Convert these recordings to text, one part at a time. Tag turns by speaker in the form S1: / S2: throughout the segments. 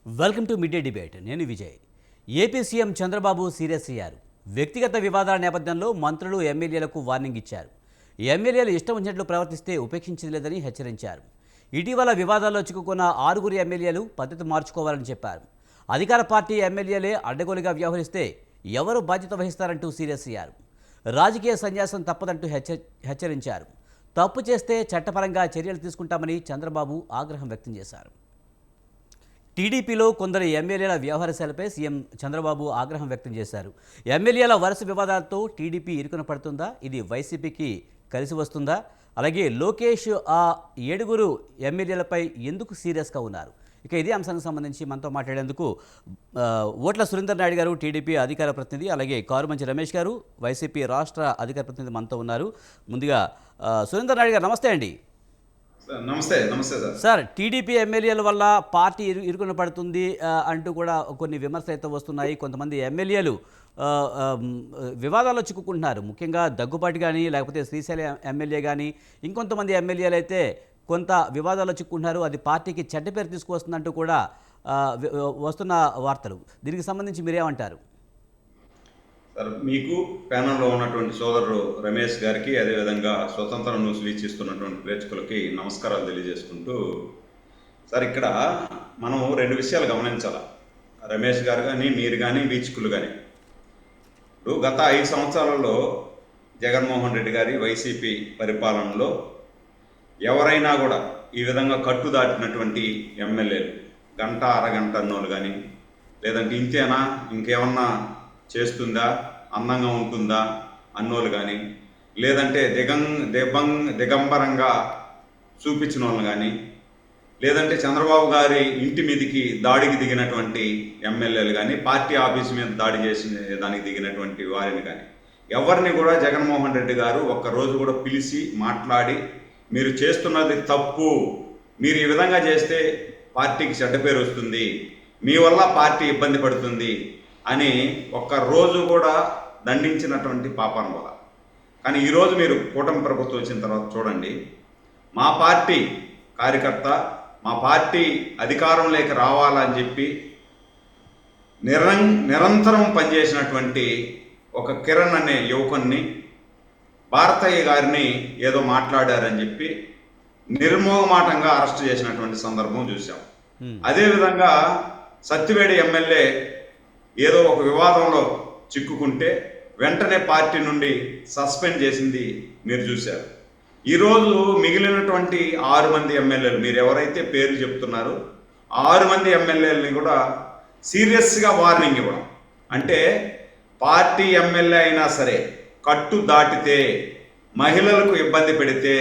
S1: Welcome to mid day debate. నేను Vijay. AP CM Chandrababu serious అయ్యారు. వ్యక్తిగత వివాదాల నేపథ్యంలో మంత్రులు ఎమ్మెల్యేలకు వార్నింగ్ ఇచ్చారు. ఎమ్మెల్యేలు ఇష్టం వచ్చినట్లు ప్రవర్తిస్తే ఉపేక్షించేది లేదని హెచ్చరించారు. ఇటీవల వివాదాల్లో చిక్కుకున్న 6 ఎమ్మెల్యేలు పద్ధతి మార్చుకోవాలని చెప్పారు. అధికార పార్టీ ఎమ్మెల్యేలే అడ్డగోలుగా వ్యవహరిస్తే ఎవరు బాధ్యత వహిస్తారంటూ సీరియస్ అయ్యారు. రాజకీయ సన్యాసం తప్పదంటూ హెచ్చరించారు. తప్పు చేస్తే చట్టపరంగా చర్యలు తీసుకుంటామని చంద్రబాబు ఆగ్రహం వ్యక్తం చేశారు. టీడీపీలో కొందరు ఎమ్మెల్యేల వ్యవహారశైలిపై సీఎం చంద్రబాబు ఆగ్రహం వ్యక్తం చేశారు. ఎమ్మెల్యేల వరుస వివాదాలతో టీడీపీ ఇరుకున పడుతుందా? ఇది వైసీపీకి కలిసి వస్తుందా? అలాగే లోకేష్ ఆ 7 ఎమ్మెల్యేలపై ఎందుకు సీరియస్గా ఉన్నారు? ఇక ఇదే అంశానికి సంబంధించి మనతో మాట్లాడేందుకు ఓట్ల సురేందర్ నాయుడు గారు, టీడీపీ అధికార ప్రతినిధి, అలాగే కారుమంచి రమేష్ గారు, వైసీపీ రాష్ట్ర అధికార ప్రతినిధి మనతో ఉన్నారు. ముందుగా సురేందర్ నాయుడు గారు, నమస్తే అండి.
S2: నమస్తే. నమస్తే సార్.
S1: సార్, టీడీపీ ఎమ్మెల్యేల వల్ల పార్టీ ఇరుకున పడుతుంది అంటూ కూడా కొన్ని విమర్శలు అయితే వస్తున్నాయి. కొంతమంది ఎమ్మెల్యేలు వివాదాల్లో చిక్కుకుంటున్నారు. ముఖ్యంగా దగ్గుబాటి కానీ, లేకపోతే శ్రీశైలం ఎమ్మెల్యే కానీ, ఇంకొంతమంది ఎమ్మెల్యేలు అయితే కొంత వివాదాల్లో చిక్కుకుంటున్నారు. అది పార్టీకి చెడ్డ పేరు తీసుకువస్తుందంటూ కూడా వస్తున్న వార్తలు. దీనికి సంబంధించి మీరేమంటారు?
S2: సార్, మీకు ప్యానల్లో ఉన్నటువంటి సోదరుడు రమేష్ గారికి, అదేవిధంగా స్వతంత్ర న్యూస్ వీక్షిస్తున్నటువంటి ప్రేక్షకులకి నమస్కారాలు తెలియజేసుకుంటూ, సార్ ఇక్కడ మనం 2 విషయాలు గమనించాలి. రమేష్ గారు కానీ, మీరు కానీ, వీక్షకులు కానీ, ఇప్పుడు గత 5 సంవత్సరాలలో జగన్మోహన్ రెడ్డి గారి వైసీపీ పరిపాలనలో ఎవరైనా కూడా ఈ విధంగా కట్టు దాటినటువంటి ఎమ్మెల్యేలు, గంట అరగంట అన్నోళ్ళు కానీ, లేదంటే ఇంతేనా ఇంకేమన్నా చేస్తుందా, అందంగా ఉంటుందా అన్నోళ్ళు కానీ, లేదంటే దిగంబరంగా చూపించిన వాళ్ళు కానీ, లేదంటే చంద్రబాబు గారి ఇంటి మీదకి దాడికి దిగినటువంటి ఎమ్మెల్యేలు కానీ, పార్టీ ఆఫీస్ మీద దాడి చేసిన దానికి దిగినటువంటి వారిని కానీ, ఎవరిని కూడా జగన్మోహన్ రెడ్డి గారు ఒక్కరోజు కూడా పిలిచి మాట్లాడి, మీరు చేస్తున్నది తప్పు, మీరు ఈ విధంగా చేస్తే పార్టీకి చెడ్డ పేరు వస్తుంది, మీ వల్ల పార్టీ ఇబ్బంది పడుతుంది అని ఒక్కరోజు కూడా దండించినటువంటి పాపాన వల్ల. కానీ ఈరోజు మీరు కూటమి ప్రభుత్వం వచ్చిన తర్వాత చూడండి, మా పార్టీ కార్యకర్త, మా పార్టీ అధికారంలోకి రావాలని చెప్పి నిరంతరం పనిచేసినటువంటి ఒక కిరణ్ అనే యువకుని, భారతయ్య గారిని ఏదో మాట్లాడారని చెప్పి నిర్మోహమాటంగా అరెస్ట్ చేసినటువంటి సందర్భం చూసాం. అదేవిధంగా సత్తివేడి ఎమ్మెల్యే ఏదో ఒక వివాదంలో చిక్కుకుంటే వెంటనే పార్టీ నుండి సస్పెండ్ చేసింది మీరు చూశారు. ఈరోజు మిగిలినటువంటి 6 మంది ఎమ్మెల్యేలు, మీరు ఎవరైతే పేర్లు చెప్తున్నారో 6 మంది ఎమ్మెల్యేలని కూడా సీరియస్గా వార్నింగ్ ఇవ్వడం. అంటే పార్టీ ఎమ్మెల్యే అయినా సరే కట్టు దాటితే, మహిళలకు ఇబ్బంది పెడితే,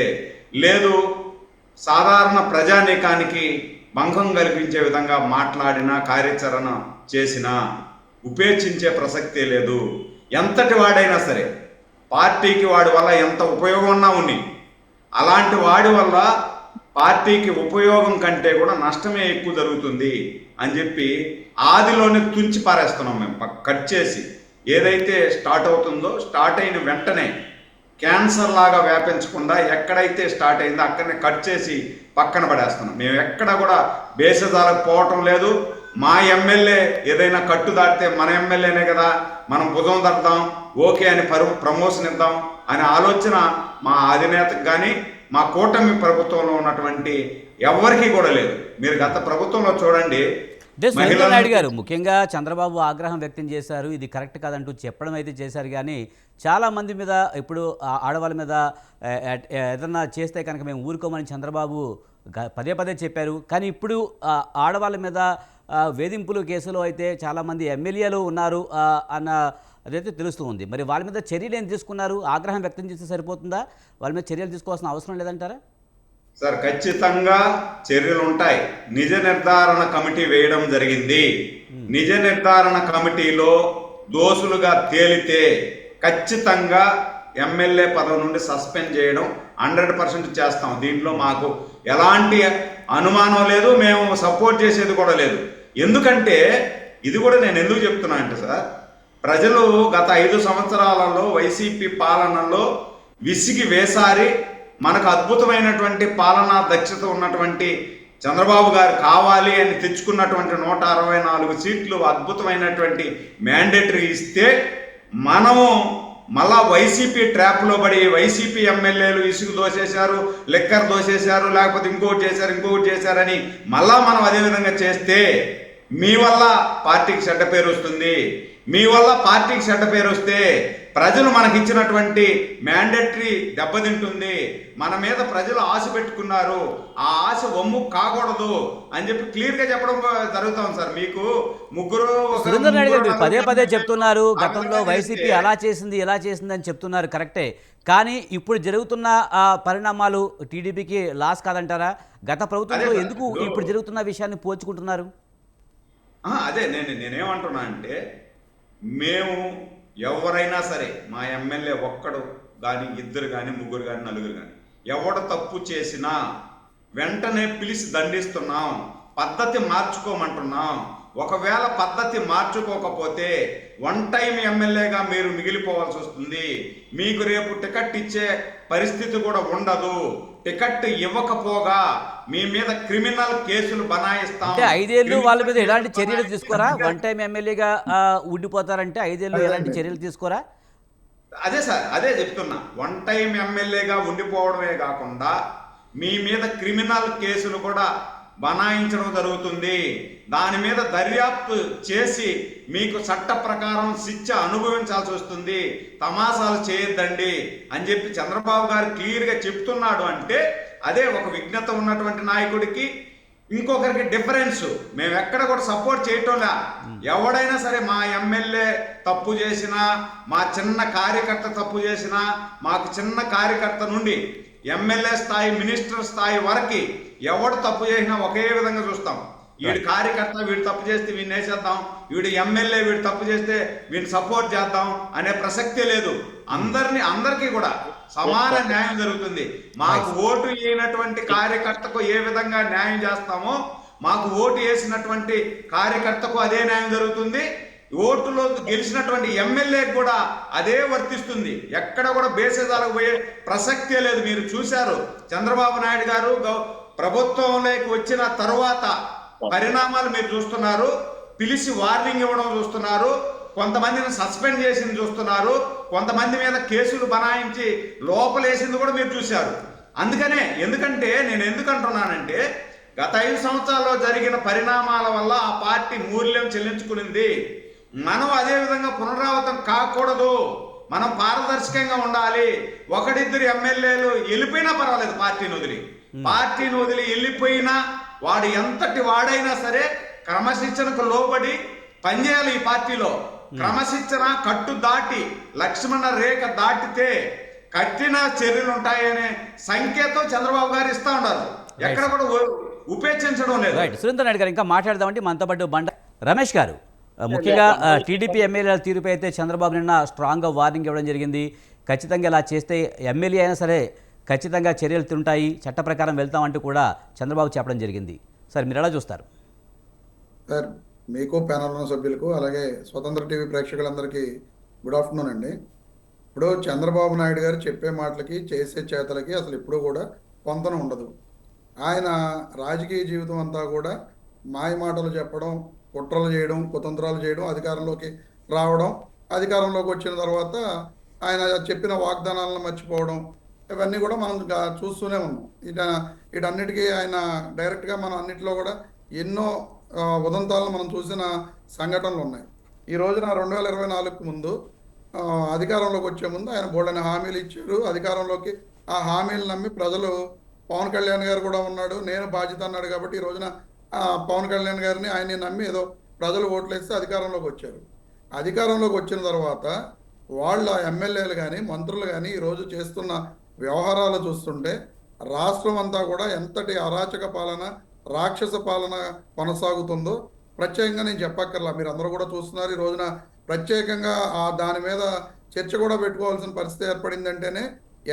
S2: లేదు సాధారణ ప్రజానీకానికి భంగం కల్పించే విధంగా మాట్లాడినా, కార్యాచరణ చేసినా ఉపేక్షించే ప్రసక్తే లేదు. ఎంతటి వాడైనా సరే, పార్టీకి వాడి వల్ల ఎంత ఉపయోగం ఉన్నా ఉన్ని, అలాంటి వాడి వల్ల పార్టీకి ఉపయోగం కంటే కూడా నష్టమే ఎక్కువ జరుగుతుంది అని చెప్పి ఆదిలోనే తుంచి పారేస్తున్నాం మేము. కట్ చేసి ఏదైతే స్టార్ట్ అవుతుందో, స్టార్ట్ అయిన వెంటనే క్యాన్సర్ లాగా వ్యాపించకుండా ఎక్కడైతే స్టార్ట్ అయిందో అక్కడనే కట్ చేసి పక్కన పడేస్తున్నాం. మేము ఎక్కడ కూడా బేసజాలకు పోవటం లేదు. మా ఎమ్మెల్యే ఏదైనా కట్టు దాటితే మన ఎమ్మెల్యేనే కదా, మనం భుజం తడతాం, ఓకే అని ప్రమోషన్ ఇద్దాం అనే ఆలోచన మా అధినేతకు కానీ, మా కూటమి ప్రభుత్వంలో ఉన్నటువంటి ఎవరికి కూడా లేదు. మీరు గత ప్రభుత్వంలో చూడండి,
S1: సురేంద్ర నాయుడు గారు ముఖ్యంగా చంద్రబాబు ఆగ్రహం వ్యక్తం చేశారు. ఇది కరెక్ట్ కాదంటూ చెప్పడం అయితే చేశారు, కానీ చాలామంది మీద, ఇప్పుడు ఆడవాళ్ళ మీద ఏదన్నా చేస్తే కనుక మేము ఊరుకోమని చంద్రబాబు పదే చెప్పారు. కానీ ఇప్పుడు ఆడవాళ్ళ మీద వేధింపులు కేసులో అయితే చాలామంది ఎమ్మెల్యేలు ఉన్నారు అన్న అదైతే తెలుస్తూ ఉంది. మరి వాళ్ళ మీద చర్యలు ఏం తీసుకున్నారు? ఆగ్రహం వ్యక్తం చేస్తే సరిపోతుందా? వాళ్ళ మీద చర్యలు తీసుకోవాల్సిన అవసరం లేదంటారా?
S2: సార్, ఖచ్చితంగా చర్యలు ఉంటాయి. నిజ నిర్ధారణ కమిటీ వేయడం జరిగింది. నిజ నిర్ధారణ కమిటీలో దోషులుగా తేలితే ఖచ్చితంగా ఎమ్మెల్యే పదవి నుండి సస్పెండ్ చేయడం 100% చేస్తాం. దీంట్లో మాకు ఎలాంటి అనుమానం లేదు, మేము సపోర్ట్ చేసేది కూడా లేదు. ఎందుకంటే ఇది కూడా నేను ఎందుకు చెప్తున్నా అంటే సార్, ప్రజలు గత 5 సంవత్సరాలలో వైసీపీ పాలనలో విసిగి వేసారి మనకు అద్భుతమైనటువంటి పాలనా దక్షత ఉన్నటువంటి చంద్రబాబు గారు కావాలి అని తెచ్చుకున్నటువంటి 164 సీట్లు అద్భుతమైనటువంటి మ్యాండేటరీ ఇస్తే మనము మళ్ళా వైసీపీ ట్రాప్లో పడి వైసీపీ ఎమ్మెల్యేలు ఇసుకు దోసేశారు, లెక్కర్ దోసేశారు, లేకపోతే ఇంకొకటి చేశారని మళ్ళా మనం అదే విధంగా చేస్తే మీ వల్ల పార్టీకి చెడ్డ పేరు వస్తుంది. మీ వల్ల పార్టీకి చెడ్డ పేరు వస్తే ప్రజలు మనకి ఇచ్చినటువంటి మ్యాండేటరీ దెబ్బతింటుంది. మన మీద ప్రజలు ఆశ పెట్టుకున్నారు, ఆ ఆశ వమ్ము కాకూడదు అని చెప్పి క్లియర్గా చెప్పడం జరుగుతాం సార్. మీకు ముగ్గురు
S1: సురేందర్ నాయుడు గారు పదే పదే చెప్తున్నారు, గతంలో వైసీపీ అలా చేసింది ఇలా చేసింది అని చెప్తున్నారు, కరెక్టే. కానీ ఇప్పుడు జరుగుతున్న పరిణామాలు టీడీపీకి లాస్ కాదంటారా? గత ప్రభుత్వంలో ఎందుకు ఇప్పుడు జరుగుతున్న విషయాన్ని పోల్చుకుంటున్నారు?
S2: అదే నేనేమంటున్నా అంటే, మేము ఎవరైనా సరే మా ఎమ్మెల్యే ఒక్కడు కానీ, ఇద్దరు కానీ, ముగ్గురు కానీ, నలుగురు కానీ ఎవడు తప్పు చేసినా వెంటనే పిలిచి దండిస్తున్నాం, పద్ధతి మార్చుకోమంటున్నాం. ఒకవేళ పద్ధతి మార్చుకోకపోతే వన్ టైం ఎమ్మెల్యేగా మీరు మిగిలిపోవాల్సి వస్తుంది. మీకు రేపు టికెట్ ఇచ్చే పరిస్థితి కూడా ఉండదు. టికెట్ ఇవ్వకపోగా మీ మీద క్రిమినల్ కేసులు బనాయిస్తాం.
S1: అంటే 5 ఏళ్ళు వాళ్ళ మీద ఎలాంటి చర్యలు తీసుకోరా? వన్ టైం ఎమ్మెల్యేగా ఉండిపోతారంటే 5 ఏళ్ళు ఎలాంటి చర్యలు తీసుకోరా?
S2: అదే సార్, అదే చెప్తున్నా. వన్ టైం ఎమ్మెల్యేగా ఉండిపోవడమే కాకుండా మీ మీద క్రిమినల్ కేసులు కూడా బనాయించడం జరుగుతుంది. దాని మీద దర్యాప్తు చేసి మీకు చట్ట ప్రకారం శిక్ష అనుభవించాల్సి వస్తుంది. తమాసాలు చేయొద్దండి అని చెప్పి చంద్రబాబు గారు క్లియర్గా చెప్తున్నాడు. అంటే అదే ఒక విజ్ఞత ఉన్నటువంటి నాయకుడికి ఇంకొకరికి డిఫరెన్స్. మేము ఎక్కడ కూడా సపోర్ట్ చేయటంలా. ఎవడైనా సరే మా ఎమ్మెల్యే తప్పు చేసినా, మా చిన్న కార్యకర్త తప్పు చేసినా, మాకు చిన్న కార్యకర్త నుండి ఎమ్మెల్యే స్థాయి, మినిస్టర్ స్థాయి వరకు ఎవడు తప్పు చేసినా ఒకే విధంగా చూస్తాం. వీడి కార్యకర్త వీడు తప్పు చేస్తే వీడిని వేసేద్దాం, వీడు ఎమ్మెల్యే వీడు తప్పు చేస్తే వీడిని సపోర్ట్ చేద్దాం అనే ప్రసక్తే లేదు. అందరికీ కూడా సమాన న్యాయం జరుగుతుంది. మాకు ఓటు వేయనటువంటి కార్యకర్తకు ఏ విధంగా న్యాయం చేస్తామో మాకు ఓటు వేసినటువంటి కార్యకర్తకు అదే న్యాయం జరుగుతుంది. ఓటులో గెలిచినటువంటి ఎమ్మెల్యేకి కూడా అదే వర్తిస్తుంది. ఎక్కడ కూడా బేసేదాలకు పోయే ప్రసక్తే లేదు. మీరు చూశారు, చంద్రబాబు నాయుడు గారు ప్రభుత్వంలోకి వచ్చిన తరువాత పరిణామాలు మీరు చూస్తున్నారు. పిలిచి వార్నింగ్ ఇవ్వడం చూస్తున్నారు, కొంతమందిని సస్పెండ్ చేసింది చూస్తున్నారు, కొంతమంది మీద కేసులు బనాయించి లోపలేసింది కూడా మీరు చూశారు. ఎందుకంటే నేను ఎందుకంటున్నానంటే, గత 5 సంవత్సరాల్లో జరిగిన పరిణామాల వల్ల ఆ పార్టీ మూల్యం చెల్లించుకునింది. మనం అదే విధంగా పునరావృతం కాకూడదు. మనం పారదర్శకంగా ఉండాలి. ఒకడిద్దరు ఎమ్మెల్యేలు వెళ్ళిపోయినా పర్వాలేదు, పార్టీని వదిలి వెళ్ళిపోయినా వాడు ఎంతటి వాడైనా సరే క్రమశిక్షణకు లోబడి పనిచేయాలి. ఈ పార్టీలో క్రమశిక్షణ కట్టు దాటి లక్ష్మణ రేఖ దాటితే కఠిన చర్యలు ఉంటాయనే సంకేతం చంద్రబాబు గారు ఇస్తా ఉన్నారు. ఎక్కడ కూడా ఉపేక్షించడం లేదు.
S1: సురేందర్ నాయుడు గారు ఇంకా మాట్లాడదామంటే మనతో పాటు బండ రమేష్ గారు, ముఖ్యంగా టీడీపీ ఎమ్మెల్యేల తీరుపై అయితే చంద్రబాబు నిన్న స్ట్రాంగ్గా వార్నింగ్ ఇవ్వడం జరిగింది. ఖచ్చితంగా ఇలా చేస్తే ఎమ్మెల్యే అయినా సరే ఖచ్చితంగా చర్యలు తింటాయి, చట్ట ప్రకారం వెళ్తామంటూ కూడా చంద్రబాబు చెప్పడం జరిగింది. సార్ మీరు ఎలా చూస్తారు?
S3: సార్, మీకు ప్యానల్ ఉన్న సభ్యులకు అలాగే స్వతంత్ర టీవీ ప్రేక్షకులందరికీ గుడ్ ఆఫ్టర్నూన్ అండి. ఇప్పుడు చంద్రబాబు నాయుడు గారు చెప్పే మాటలకి చేసే చేతలకి అసలు ఎప్పుడూ కూడా పొంతన ఉండదు. ఆయన రాజకీయ జీవితం అంతా కూడా మాయ మాటలు చెప్పడం, కుట్రలు చేయడం, కుతంత్రాలు చేయడం, అధికారంలోకి రావడం, అధికారంలోకి వచ్చిన తర్వాత ఆయన చెప్పిన వాగ్దానాలను మర్చిపోవడం, ఇవన్నీ కూడా మనం చూస్తూనే ఉన్నాం. వీటన్నిటికీ ఆయన డైరెక్ట్గా మనం అన్నింటిలో కూడా ఎన్నో ఉదంతాలను మనం చూసిన సంఘటనలు ఉన్నాయి. ఈ రోజున 2024కు ముందు అధికారంలోకి వచ్చే ముందు ఆయన బోల్డని హామీలు ఇచ్చారు. అధికారంలోకి ఆ హామీలు నమ్మి ప్రజలు, పవన్ కళ్యాణ్ గారు కూడా ఉన్నాడు, నేను బాధ్యత అన్నాడు కాబట్టి ఈ రోజున పవన్ కళ్యాణ్ గారిని ఆయన్ని నమ్మి ఏదో ప్రజలు ఓట్లేస్తే అధికారంలోకి వచ్చారు. అధికారంలోకి వచ్చిన తర్వాత వాళ్ళ ఎమ్మెల్యేలు కానీ మంత్రులు కానీ ఈరోజు చేస్తున్న వ్యవహారాలు చూస్తుంటే రాష్ట్రం అంతా కూడా ఎంతటి అరాచక పాలన, రాక్షస పాలన కొనసాగుతుందో ప్రత్యేకంగా నేను చెప్పక్కర్లా. మీరు అందరూ కూడా చూస్తున్నారు. ఈ రోజున ప్రత్యేకంగా దాని మీద చర్చ కూడా పెట్టుకోవాల్సిన పరిస్థితి ఏర్పడిందంటేనే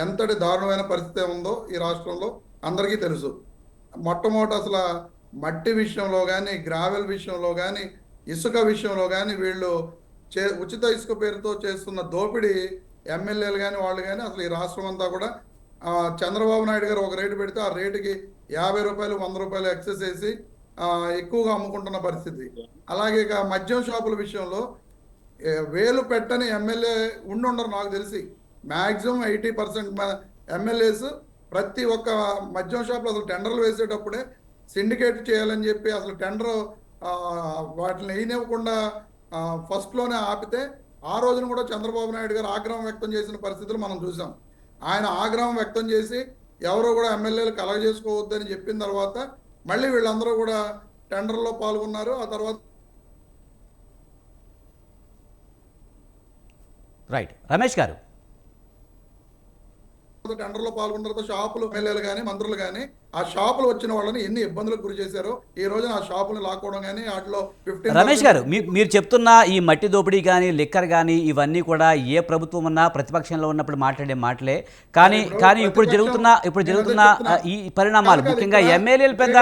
S3: ఎంతటి దారుణమైన పరిస్థితి ఉందో ఈ రాష్ట్రంలో అందరికీ తెలుసు. మొట్టమొదటి అసలు మట్టి విషయంలో కానీ, గ్రావెల్ విషయంలో కానీ, ఇసుక విషయంలో కానీ వీళ్ళు ఉచిత ఇసుక పేరుతో చేస్తున్న దోపిడీ ఎమ్మెల్యేలు కానీ వాళ్ళు కానీ అసలు ఈ రాష్ట్రం అంతా కూడా చంద్రబాబు నాయుడు గారు ఒక రేటు పెడితే ఆ రేటుకి 50 రూపాయలు 100 రూపాయలు ఎక్సెస్ వేసి ఎక్కువగా అమ్ముకుంటున్న పరిస్థితి. అలాగే ఇక మద్యం షాపుల విషయంలో వేలు పెట్టని ఎమ్మెల్యే ఉండరు నాకు తెలిసి. మ్యాక్సిమం 80% ఎమ్మెల్యేస్ ప్రతి ఒక్క మద్యం షాప్లో అసలు టెండర్లు వేసేటప్పుడే సిండికేట్ చేయాలని చెప్పి అసలు టెండర్ వాటిని వేయనివ్వకుండా ఫస్ట్లోనే ఆపితే ఆ రోజున కూడా చంద్రబాబు నాయుడు గారు ఆగ్రహం వ్యక్తం చేసిన పరిస్థితులు మనం చూసాం. ఆయన ఆగ్రహం వ్యక్తం చేసి ఎవరో కూడా ఎమ్మెల్యేలు కలగజేసుకోవద్దని చెప్పిన తర్వాత మళ్ళీ వీళ్ళందరూ కూడా టెండర్లో పాల్గొన్నారు. ఆ తర్వాత
S1: రైట్. రమేష్ గారు,
S3: టెండర్లో పాల్గొన్న తర్వాత షాపులు ఎమ్మెల్యేలు కానీ మంత్రులు కానీ ఆ షాపులు వచ్చిన వాళ్ళని ఎన్ని ఇబ్బందులకు గురి చేశారో ఈ రోజున ఆ షాపులు లాక్కోవడం కానీ వాటిలో 15
S1: రమేష్ గారు, మీరు చెప్తున్న ఈ మట్టి దోపిడీ కానీ లిక్కర్ కానీ ఇవన్నీ కూడా ఏ ప్రభుత్వం ఉన్నా ప్రతిపక్షంలో ఉన్నప్పుడు మాట్లాడే మాటలే. కానీ ఇప్పుడు జరుగుతున్న ఈ పరిణామాలు ముఖ్యంగా ఎమ్మెల్యేలు పెద్ద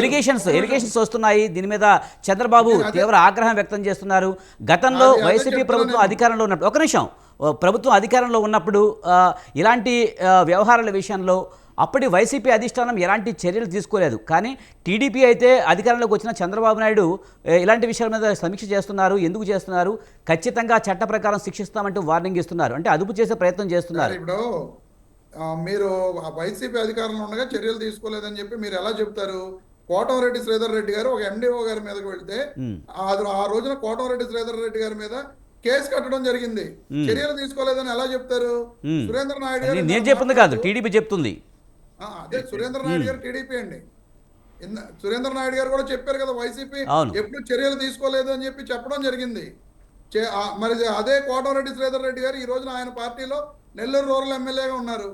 S1: ఎలిగేషన్స్ వస్తున్నాయి. దీని మీద చంద్రబాబు తీవ్ర ఆగ్రహం వ్యక్తం చేస్తున్నారు. గతంలో వైసీపీ ప్రభుత్వం అధికారంలో ఉన్నప్పుడు ప్రభుత్వం అధికారంలో ఉన్నప్పుడు ఇలాంటి వ్యవహారాల విషయంలో అప్పటి వైసీపీ అధిష్టానం ఎలాంటి చర్యలు తీసుకోలేదు. కానీ టీడీపీ అయితే అధికారంలోకి వచ్చిన చంద్రబాబు నాయుడు ఇలాంటి విషయాల మీద సమీక్ష చేస్తున్నారు. ఎందుకు చేస్తున్నారు? ఖచ్చితంగా చట్ట ప్రకారం శిక్షిస్తామంటూ వార్నింగ్ ఇస్తున్నారు. అంటే అదుపు చేసే ప్రయత్నం చేస్తున్నారు.
S3: ఇప్పుడు మీరు వైసీపీ అధికారంలో ఉండగా చర్యలు తీసుకోలేదని చెప్పి మీరు ఎలా చెప్తారు? కోటంరెడ్డి శ్రీధర్ రెడ్డి గారు ఒక ఎండిఓ గారి మీదకి వెళ్తే ఆ రోజున కోటంరెడ్డి శ్రీధర్ రెడ్డి గారి మీద కేసు కట్టడం జరిగింది. చర్యలు తీసుకోలేదని ఎలా చెప్తారు? సురేంద్ర నాయుడు గారు
S1: నేను చెప్తుంది కాదు, టీడీపీ చెప్తుంది.
S3: అదే సురేంద్ర నాయుడు గారు టీడీపీ అండి. సురేంద్ర నాయుడు గారు కూడా చెప్పారు కదా వైసీపీ ఎప్పుడు చర్యలు తీసుకోలేదు అని చెప్పి చెప్పడం జరిగింది. మరి అదే కోటంరెడ్డి శ్రీధర్ రెడ్డి గారు ఈ రోజున ఆయన పార్టీలో నెల్లూరు రూరల్ ఎమ్మెల్యేగా ఉన్నారు.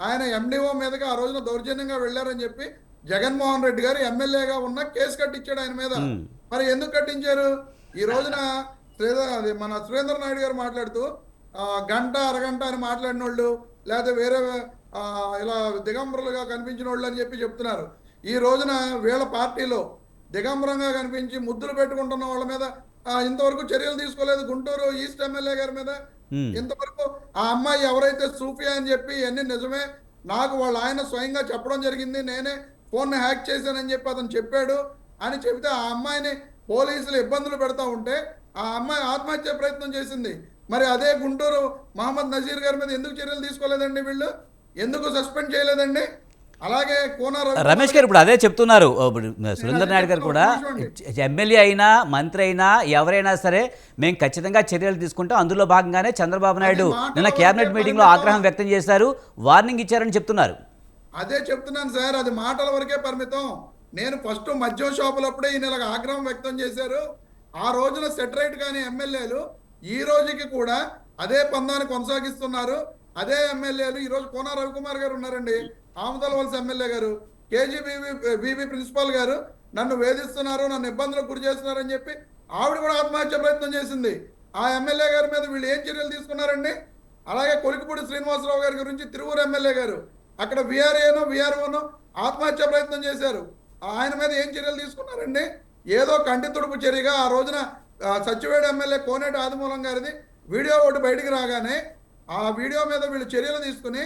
S3: ఆయన ఎండిఓ మీదగా ఆ రోజున దౌర్జన్యంగా వెళ్లారని చెప్పి జగన్మోహన్ రెడ్డి గారు ఎమ్మెల్యేగా ఉన్న కేసు కట్టించాడు ఆయన మీద. మరి ఎందుకు కట్టించారు? ఈ రోజున మన సురేంద్ర నాయుడు గారు మాట్లాడుతూ గంట అరగంట అని మాట్లాడిన వాళ్ళు లేదా వేరే ఇలా దిగంబరులుగా కనిపించిన వాళ్ళు అని చెప్పి చెప్తున్నారు. ఈ రోజున వీళ్ళ పార్టీలో దిగంబరంగా కనిపించి ముద్దులు పెట్టుకుంటున్న వాళ్ళ మీద ఇంతవరకు చర్యలు తీసుకోలేదు. గుంటూరు ఈస్ట్ ఎమ్మెల్యే గారి మీద ఇంతవరకు ఆ అమ్మాయి ఎవరైతే సూఫియా అని చెప్పి ఇవన్నీ నిజమే, నాకు వాళ్ళ ఆయన స్వయంగా చెప్పడం జరిగింది, నేనే ఫోన్ని హ్యాక్ చేశానని చెప్పి అతను చెప్పాడు అని చెబితే ఆ అమ్మాయిని పోలీసులు ఇబ్బందులు పెడతా ఉంటే ఆ అమ్మాయి ఆత్మహత్య ప్రయత్నం చేసింది. మరి అదే గుంటూరు మహమ్మద్ నజీర్ గారి మీద ఎందుకు చర్యలు తీసుకోలేదండి? వీళ్ళు ఎందుకు సస్పెండ్ చేయలేదండి? అలాగే
S1: రమేష్ గారు ఇప్పుడు అదే చెప్తున్నారు. సురేంద్ర నాయుడు గారు కూడా ఎమ్మెల్యే అయినా మంత్రి అయినా ఎవరైనా సరే మేము ఖచ్చితంగా చర్యలు తీసుకుంటాం. అందులో భాగంగానే చంద్రబాబు నాయుడు నిన్న కేబినెట్ మీటింగ్లో ఆగ్రహం వ్యక్తం చేశారు, వార్నింగ్ ఇచ్చారని చెప్తున్నారు.
S3: అదే చెప్తున్నాను సార్, అది మాటల వరకే పరిమితం. నేను ఫస్ట్ మద్యం షాపులప్పుడే ఈయన ఇలాగ ఆగ్రహం వ్యక్తం చేశారు. ఆ రోజున సెటరైట్ కానీ ఎమ్మెల్యేలు ఈ రోజుకి కూడా అదే పందాన్ని కొనసాగిస్తున్నారు. అదే ఎమ్మెల్యేలు ఈ రోజు కోన రవికుమార్ గారు ఉన్నారండి, ఆమదల వలస ఎమ్మెల్యే గారు, కేజీబీబీ ప్రిన్సిపాల్ గారు నన్ను వేధిస్తున్నారు, నన్ను ఇబ్బందులకు గురి చేస్తున్నారు అని చెప్పి ఆవిడ కూడా ఆత్మహత్య ప్రయత్నం చేసింది. ఆ ఎమ్మెల్యే గారి మీద వీళ్ళు ఏం చర్యలు తీసుకున్నారండి? అలాగే కొలికిపూడి శ్రీనివాసరావు గారి గురించి తిరువూరు ఎమ్మెల్యే గారు అక్కడ విఆర్ఓను ఆత్మహత్య ప్రయత్నం చేశారు. ఆయన మీద ఏం చర్యలు తీసుకున్నారండి? ఏదో కంటి తుడుపు చర్యగా ఆ రోజున సచ్చివేడు ఎమ్మెల్యే కోనేటి ఆదిమూలం గారిది వీడియో ఒకటి బయటికి రాగానే ఆ వీడియో మీద వీళ్ళు చర్యలు తీసుకుని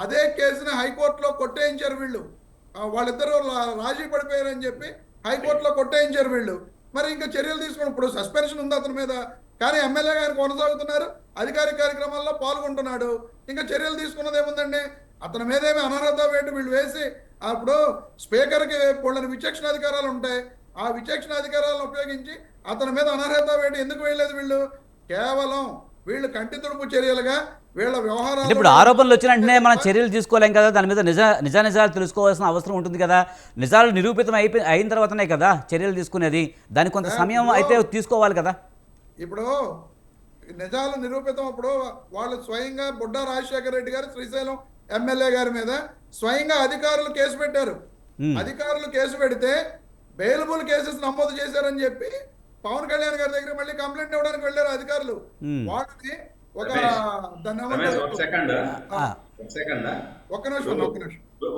S3: అదే కేసుని హైకోర్టులో కొట్టేయించారు. వాళ్ళిద్దరూ రాజీ పడిపోయారని చెప్పి హైకోర్టులో కొట్టేయించారు వీళ్ళు. మరి ఇంకా చర్యలు తీసుకుని ఇప్పుడు సస్పెన్షన్ ఉంది అతని మీద, కానీ ఎమ్మెల్యే గారు కొనసాగుతున్నారు, అధికారిక కార్యక్రమాల్లో పాల్గొంటున్నాడు. ఇంకా చర్యలు తీసుకున్నది ఏముందండి? అతని మీద ఏమి అనర్హత వేటు వీళ్ళు వేసి అప్పుడు స్పీకర్కి కొన్ని విచక్షణ అధికారాలు ఉంటాయి, ఆ విచక్షణ అధికారాలను ఉపయోగించి అతని మీద అనర్హత వేటు ఎందుకు వేయలేదు? వీళ్ళు కేవలం వీళ్ళు కంటి తుడుపు చర్యలుగా వీళ్ళ వ్యవహారాలు.
S1: ఇప్పుడు ఆరోపణలు వచ్చిన వెంటనే మనం చర్యలు తీసుకోలేం కదా, దాని మీద నిజాలు తెలుసుకోవాల్సిన అవసరం ఉంటుంది కదా. నిజాలు నిరూపితం అయిన తర్వాతనే కదా చర్యలు తీసుకునేది. దానికి కొంత సమయం అయితే తీసుకోవాలి కదా.
S3: ఇప్పుడు నిజాలు నిరూపితం అప్పుడు వాళ్ళు స్వయంగా బుడ్డా రాజశేఖర రెడ్డి గారు శ్రీశైలం ఎమ్మెల్యే గారి మీద స్వయంగా అధికారులు కేసు పెట్టారు. అధికారులు కేసు పెడితే బెయిలబుల్ కేసెస్ నమోదు చేశారని చెప్పి పవన్ కళ్యాణ్ గారి దగ్గర మళ్ళీ కంప్లైంట్ ఇవ్వడానికి వెళ్ళారు అధికారులు. వాళ్ళని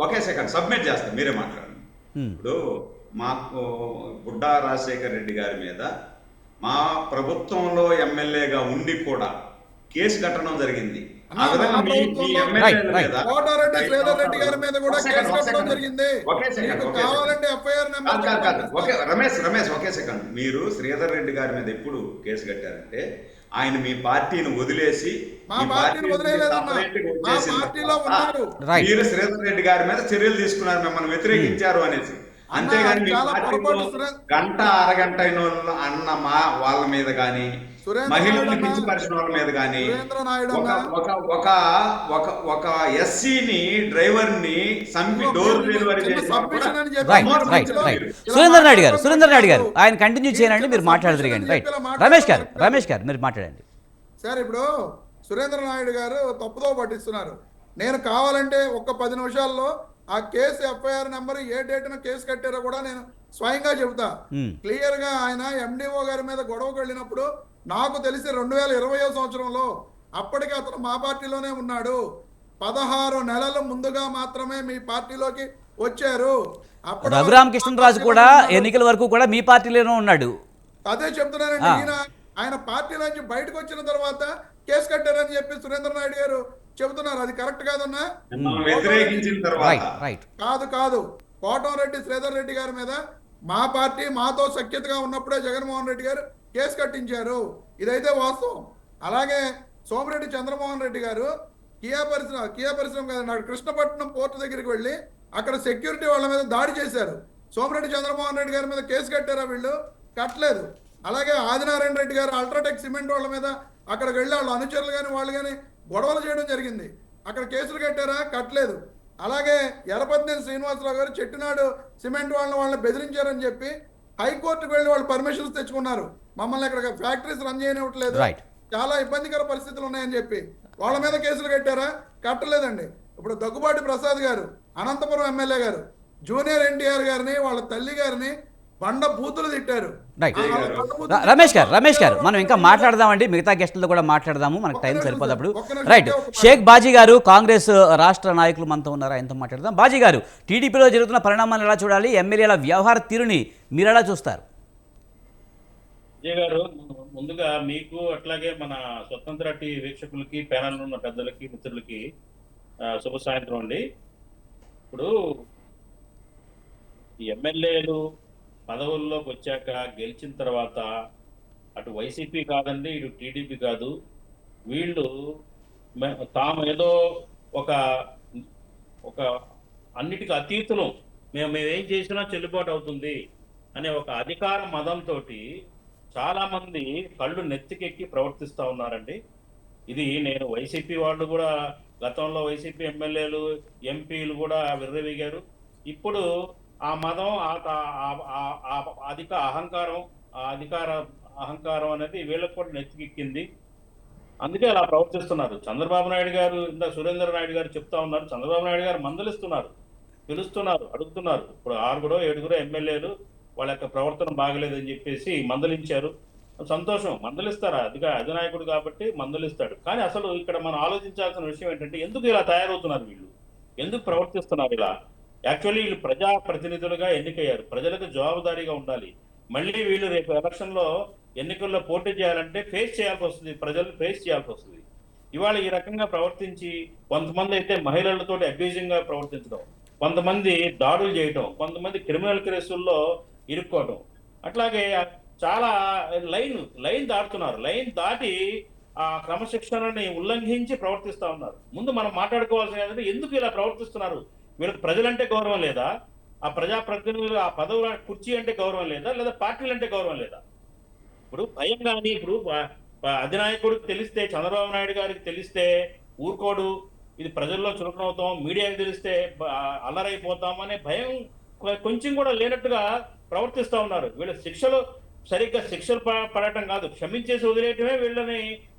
S2: ఒకే సెకండ్ సబ్మిట్ చేస్తాను, మీరే మాట్లాడండి. ఇప్పుడు మాకు బుడ్డా రాజశేఖర్ రెడ్డి గారి మీద మా ప్రభుత్వంలో ఎమ్మెల్యేగా ఉండి కూడా కేసు కట్టడం జరిగింది.
S3: అన్నా,
S2: ఆ విధంగా
S3: మా
S2: మీ
S3: ప్రభుత్వంలో
S2: ఎమ్మెల్యేల
S1: రైట్,
S2: మీద
S3: కోటారెడ్డి శ్రీధర్ రెడ్డి గారి మీద కూడా
S2: ఒక సెకండ్,
S3: కేసు
S2: ఒక
S3: కట్టడం
S2: సెకండ్.
S3: జరిగింది.
S2: ఒకే సెకండ్,
S3: మీకు
S2: ఒకే సెకండ్.
S3: కావాలంటే ఎఫ్ఐఆర్ నెంబర్
S2: కాదు కాదు కాదు ఓకే
S3: పంపిస్తాను.
S2: రమేష్ ఒకే సెకండ్. మీరు శ్రీధర్ రెడ్డి గారి మీద ఎప్పుడు కేసు కట్టారంటే ఆయన మీ పార్టీని వదిలేసి
S3: మా
S2: మీ
S3: పార్టీని
S2: పార్టీ
S3: వదిలేయలేదన్నా.
S2: separate గా
S3: మా
S2: వచ్చేసిన
S3: పార్టీలో
S2: తర్వాత
S3: ఉన్నారు.
S1: రైట్.
S2: మీరు శ్రీధర్ రెడ్డి గారి మీద చర్యలు తీసుకున్నారు, మిమ్మల్ని వ్యతిరేకించారు అనేసి.
S3: అన్నా,
S2: అంతేగాని మీ
S3: చాలా
S2: పార్టీలో
S3: పొరపాటు
S2: గంట అరగంట అయిన అన్న వాళ్ళ మీద కానీ
S3: సురేంద్ర
S2: మహిళల్ని
S3: నాయుడు అన్న,
S2: కించపరిచిన వాళ్ళ మీద కానీ
S3: సురేంద్ర నాయుడు
S2: ఒక
S3: అన్న,
S2: ఒక ఒక ఒక ఒక ఎస్సీని డ్రైవర్ ని చంపి డోర్ డెలివరీ
S3: చిన్న
S2: చేసిన వాడు కూడా
S3: submission అని చెప్పి
S1: రైట్
S2: మోసం
S1: రైట్
S2: చేశారు
S1: రైట్
S2: మీరు.
S1: సురేందర్ నాయుడు గారు, సురేందర్ నాయుడు గారు ఆయన కంటిన్యూ చేయండి, మీరు మాట్లాడదురుగండి. రైట్ రమేష్ గారు, రమేష్ గారు మీరు మాట్లాడండి.
S3: సార్ ఇప్పుడు సురేంద్ర నాయుడు గారు తప్పుదో పట్టిస్తున్నారు. నేను కావాలంటే ఒక్క 10 నిమిషాల్లో ఆ కేసు ఎఫ్ఐఆర్ నెంబర్ ఏ డేట్న కేసు కట్టారో కూడా నేను స్వయంగా చెబుతా. క్లియర్ గా ఆయన ఎండిఓ గారి మీద గొడవకు వెళ్ళినప్పుడు నాకు తెలిసి 2020 సంవత్సరంలో అప్పటికి అతను మా పార్టీలోనే ఉన్నాడు. 16 నెలల ముందుగా మాత్రమే మీ పార్టీలోకి వచ్చారు. అప్పుడు
S1: రఘురామకృష్ణరాజు కూడా ఎన్నికల వరకు కూడా మీ పార్టీలోనే ఉన్నాడు.
S3: అదే చెప్తున్నానండి. ఆయన పార్టీ నుంచి బయటకు వచ్చిన తర్వాత కేసు కట్టారని చెప్పి సురేంద్ర నాయుడు గారు చెబుతున్నారు. అది కరెక్ట్ కాదన్నా?
S2: మిమ్మల్ని వ్యతిరేకించిన తర్వాత
S1: రైట్ రైట్
S3: కాదు. కోటంరెడ్డి శ్రీధర్ రెడ్డి గారి మీద మా పార్టీ మాతో సఖ్యతగా ఉన్నప్పుడే జగన్మోహన్ రెడ్డి గారు కేసు కట్టించారు. ఇదైతే వాస్తవం. అలాగే సోమిరెడ్డి చంద్రమోహన్ రెడ్డి గారు కియా పరిశ్రమ కాదండి, అక్కడ కృష్ణపట్నం పోర్టు దగ్గరికి వెళ్ళి అక్కడ సెక్యూరిటీ వాళ్ళ మీద దాడి చేశారు. సోమిరెడ్డి చంద్రమోహన్ రెడ్డి గారి మీద కేసు కట్టారా? వీళ్ళు కట్టలేదు. అలాగే ఆదినారాయణ రెడ్డి గారు అల్ట్రాటెక్ సిమెంట్ వాళ్ళ మీద అక్కడికి వెళ్ళి వాళ్ళు అనుచరులు కానీ వాళ్ళు కానీ గొడవలు చేయడం జరిగింది. అక్కడ కేసులు కట్టారా? కట్టలేదు. అలాగే ఎర్రపతినేని శ్రీనివాసరావు గారు చెట్టినాడు సిమెంట్ వాళ్ళని బెదిరించారని చెప్పి హైకోర్టుకు వెళ్ళి వాళ్ళు పర్మిషన్స్ తెచ్చుకున్నారు. మమ్మల్ని ఇక్కడ ఫ్యాక్టరీస్ రన్ చేయనివ్వట్లేదు, చాలా ఇబ్బందికర పరిస్థితులు ఉన్నాయని చెప్పి వాళ్ళ మీద కేసులు కట్టారా? కట్టలేదండి. ఇప్పుడు దగ్గుబాటి ప్రసాద్ గారు అనంతపురం ఎమ్మెల్యే గారు జూనియర్ ఎన్టీఆర్ గారిని వాళ్ళ తల్లి గారిని బండ బూతులు తిట్టారు.
S1: రమేష్ గారు మనం ఇంకా మాట్లాడదామండి, మిగతా గెస్టులతో కూడా మాట్లాడదాము, మనకు టైం సరిపోదప్పుడు. రైట్, షేక్ బాజీ గారు కాంగ్రెస్ రాష్ట్ర నాయకులు మనతో ఉన్నారు, ఆయనతో మాట్లాడదాం. బాజీ గారు, టీడీపీలో జరుగుతున్న పరిణామాలను ఎలా చూడాలి, ఎమ్మెల్యేల వ్యవహార తీరుని మీరు ఎలా చూస్తారు?
S4: విజయ్ గారు, ముందుగా మీకు అట్లాగే మన స్వతంత్ర టీవీ వీక్షకులకి, ప్యానల్ ఉన్న పెద్దలకి, మిత్రులకి శుభ సాయంత్రం అండి. ఇప్పుడు ఈ ఎమ్మెల్యేలు పదవుల్లోకి వచ్చాక గెలిచిన తర్వాత అటు వైసీపీ కాదండి, ఇటు టీడీపీ కాదు, వీళ్ళు తాము ఏదో ఒక ఒక అన్నిటికీ అతీతులం, మేమేం చేసినా చెల్లుబాటు అవుతుంది అనే ఒక అధికార మదంతో చాలా మంది కళ్ళు నెత్తికెక్కి ప్రవర్తిస్తూ ఉన్నారండి. ఇది నేను వైసీపీ వాళ్ళు కూడా గతంలో వైసీపీ ఎమ్మెల్యేలు, ఎంపీలు కూడా విర్రవీగారు. ఇప్పుడు ఆ మదం, అధికార అహంకారం అనేది వీళ్ళకి కూడా నెత్తికెక్కింది. అందుకే అలా ప్రవర్తిస్తున్నారు. చంద్రబాబు నాయుడు గారు, ఇంత సురేంద్ర నాయుడు గారు చెప్తా ఉన్నారు, చంద్రబాబు నాయుడు గారు మందలిస్తున్నారు, పిలుస్తున్నారు, అడుగుతున్నారు. ఇప్పుడు 6 ఎమ్మెల్యేలు వాళ్ళ యొక్క ప్రవర్తన బాగలేదని చెప్పేసి మందలించారు. సంతోషం, మందలిస్తారా? అధినాయకుడు కాబట్టి మందలిస్తాడు. కానీ అసలు ఇక్కడ మనం ఆలోచించాల్సిన విషయం ఏంటంటే, ఎందుకు ఇలా తయారవుతున్నారు వీళ్ళు, ఎందుకు ప్రవర్తిస్తున్నారు ఇలా? యాక్చువల్లీ వీళ్ళు ప్రజా ప్రతినిధులుగా ఎన్నికయ్యారు, ప్రజలకు జవాబుదారీగా ఉండాలి. మళ్ళీ వీళ్ళు రేపు ఎలక్షన్లో ఎన్నికల్లో పోటీ చేయాలంటే ఫేస్ చేయాల్సి వస్తుంది, ప్రజలు ఫేస్ చేయాల్సి వస్తుంది. ఇవాళ ఈ రకంగా ప్రవర్తించి కొంతమంది అయితే మహిళలతో అబ్యూజింగ్ గా ప్రవర్తించడం, కొంతమంది దాడులు చేయటం, కొంతమంది క్రిమినల్ కేసుల్లో ఇరుక్కోవడం, అట్లాగే చాలా లైన్ దాటుతున్నారు. లైన్ దాటి ఆ క్రమశిక్షణని ఉల్లంఘించి ప్రవర్తిస్తూ ఉన్నారు. ముందు మనం మాట్లాడుకోవాల్సిన ఏంటంటే, ఎందుకు ఇలా ప్రవర్తిస్తున్నారు? వీళ్ళకి ప్రజలంటే గౌరవం లేదా? ఆ ప్రజాప్రతినిధులు, ఆ పదవుల కుర్చీ అంటే గౌరవం లేదా? లేదా పార్టీలు అంటే గౌరవం లేదా? ఇప్పుడు భయం కానీ, ఇప్పుడు అధినాయకుడికి తెలిస్తే, చంద్రబాబు నాయుడు గారికి తెలిస్తే ఊరుకోడు, ఇది ప్రజల్లో చులకనవుతాం, మీడియాకి తెలిస్తే అల్లరైపోతాం అనే భయం కొంచెం కూడా లేనట్టుగా ప్రవర్తిస్తూ ఉన్నారు. సరిగ్గా శిక్షలు పడటం కాదు, క్షమించేసి వదిలేయటమే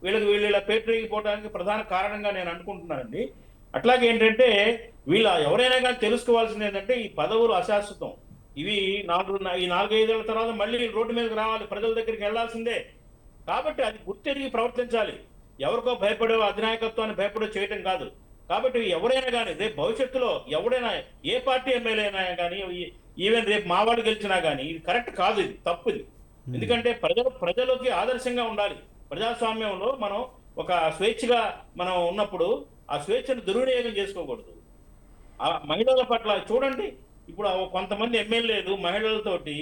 S4: వీళ్ళ పేటరేగిపోవడానికి ప్రధాన కారణంగా నేను అనుకుంటున్నానండి. అట్లాగే ఏంటంటే, ఎవరైనా కానీ తెలుసుకోవాల్సింది ఏంటంటే, ఈ పదవులు అశాశ్వతం. ఇవి ఈ 4-5 ఏళ్ల తర్వాత మళ్ళీ రోడ్డు మీదకి రావాలి, ప్రజల దగ్గరికి వెళ్లాల్సిందే. కాబట్టి అది గుర్తెరిగి ప్రవర్తించాలి. ఎవరికో భయపడే అధినాయకత్వాన్ని భయపడే చేయటం కాదు. కాబట్టి ఎవరైనా కానీ రేపు భవిష్యత్తులో ఎవరైనా, ఏ పార్టీ ఎమ్మెల్యే అయినా కానీ, ఈవెన్ రేపు మావాడు గెలిచినా కానీ, ఇది కరెక్ట్ కాదు, ఇది తప్పు. ఇది ఎందుకంటే ప్రజలకి ఆదర్శంగా ఉండాలి. ప్రజాస్వామ్యంలో మనం ఒక స్వేచ్ఛగా మనం ఉన్నప్పుడు ఆ స్వేచ్ఛను దుర్వినియోగం చేసుకోకూడదు. ఆ మహిళల పట్ల చూడండి, ఇప్పుడు కొంతమంది ఎమ్మెల్యేలు మహిళలతోటి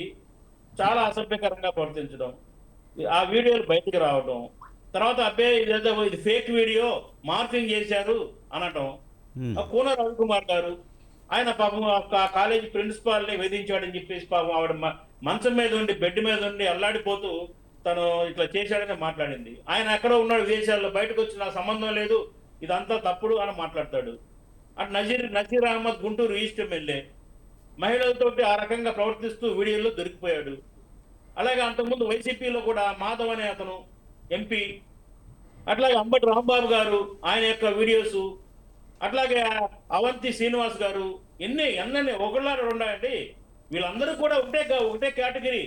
S4: చాలా అసభ్యకరంగా ప్రవర్తించడం, ఆ వీడియోలు బయటకు రావడం, తర్వాత అబ్బే ఇదేదో ఇది ఫేక్ వీడియో మార్ఫింగ్ చేశారు అనటం. కూన రవికుమార్ గారు ఆయన పాపం ఆ కాలేజీ ప్రిన్సిపాల్ని వేధించాడని చెప్పేసి పాపం ఆవిడ మంచం మీద ఉండి బెడ్ మీద ఉండి అల్లాడిపోతూ తను ఇట్లా చేశాడని మాట్లాడింది. ఆయన ఎక్కడో ఉన్నాడు విదేశాల్లో, బయటకు వచ్చి నాకు సంబంధం లేదు ఇదంతా తప్పుడు అని మాట్లాడతాడు. అటు నజీర్ అహ్మద్ గుంటూరు ఈస్ట్ ఎమ్మెల్యే మహిళలతోటి ఆ రకంగా ప్రవర్తిస్తూ వీడియోలో దొరికిపోయాడు. అలాగే అంతకుముందు వైసీపీలో కూడా మాధవ్ అనే అతను ఎంపీ, అట్లాగే అంబటి రాంబాబు గారు ఆయన యొక్క వీడియోస్, అట్లాగే అవంతి శ్రీనివాస్ గారు, ఎన్ని ఒకళ్ళ రెండండి, వీళ్ళందరూ కూడా ఒకటే కేటగిరీ.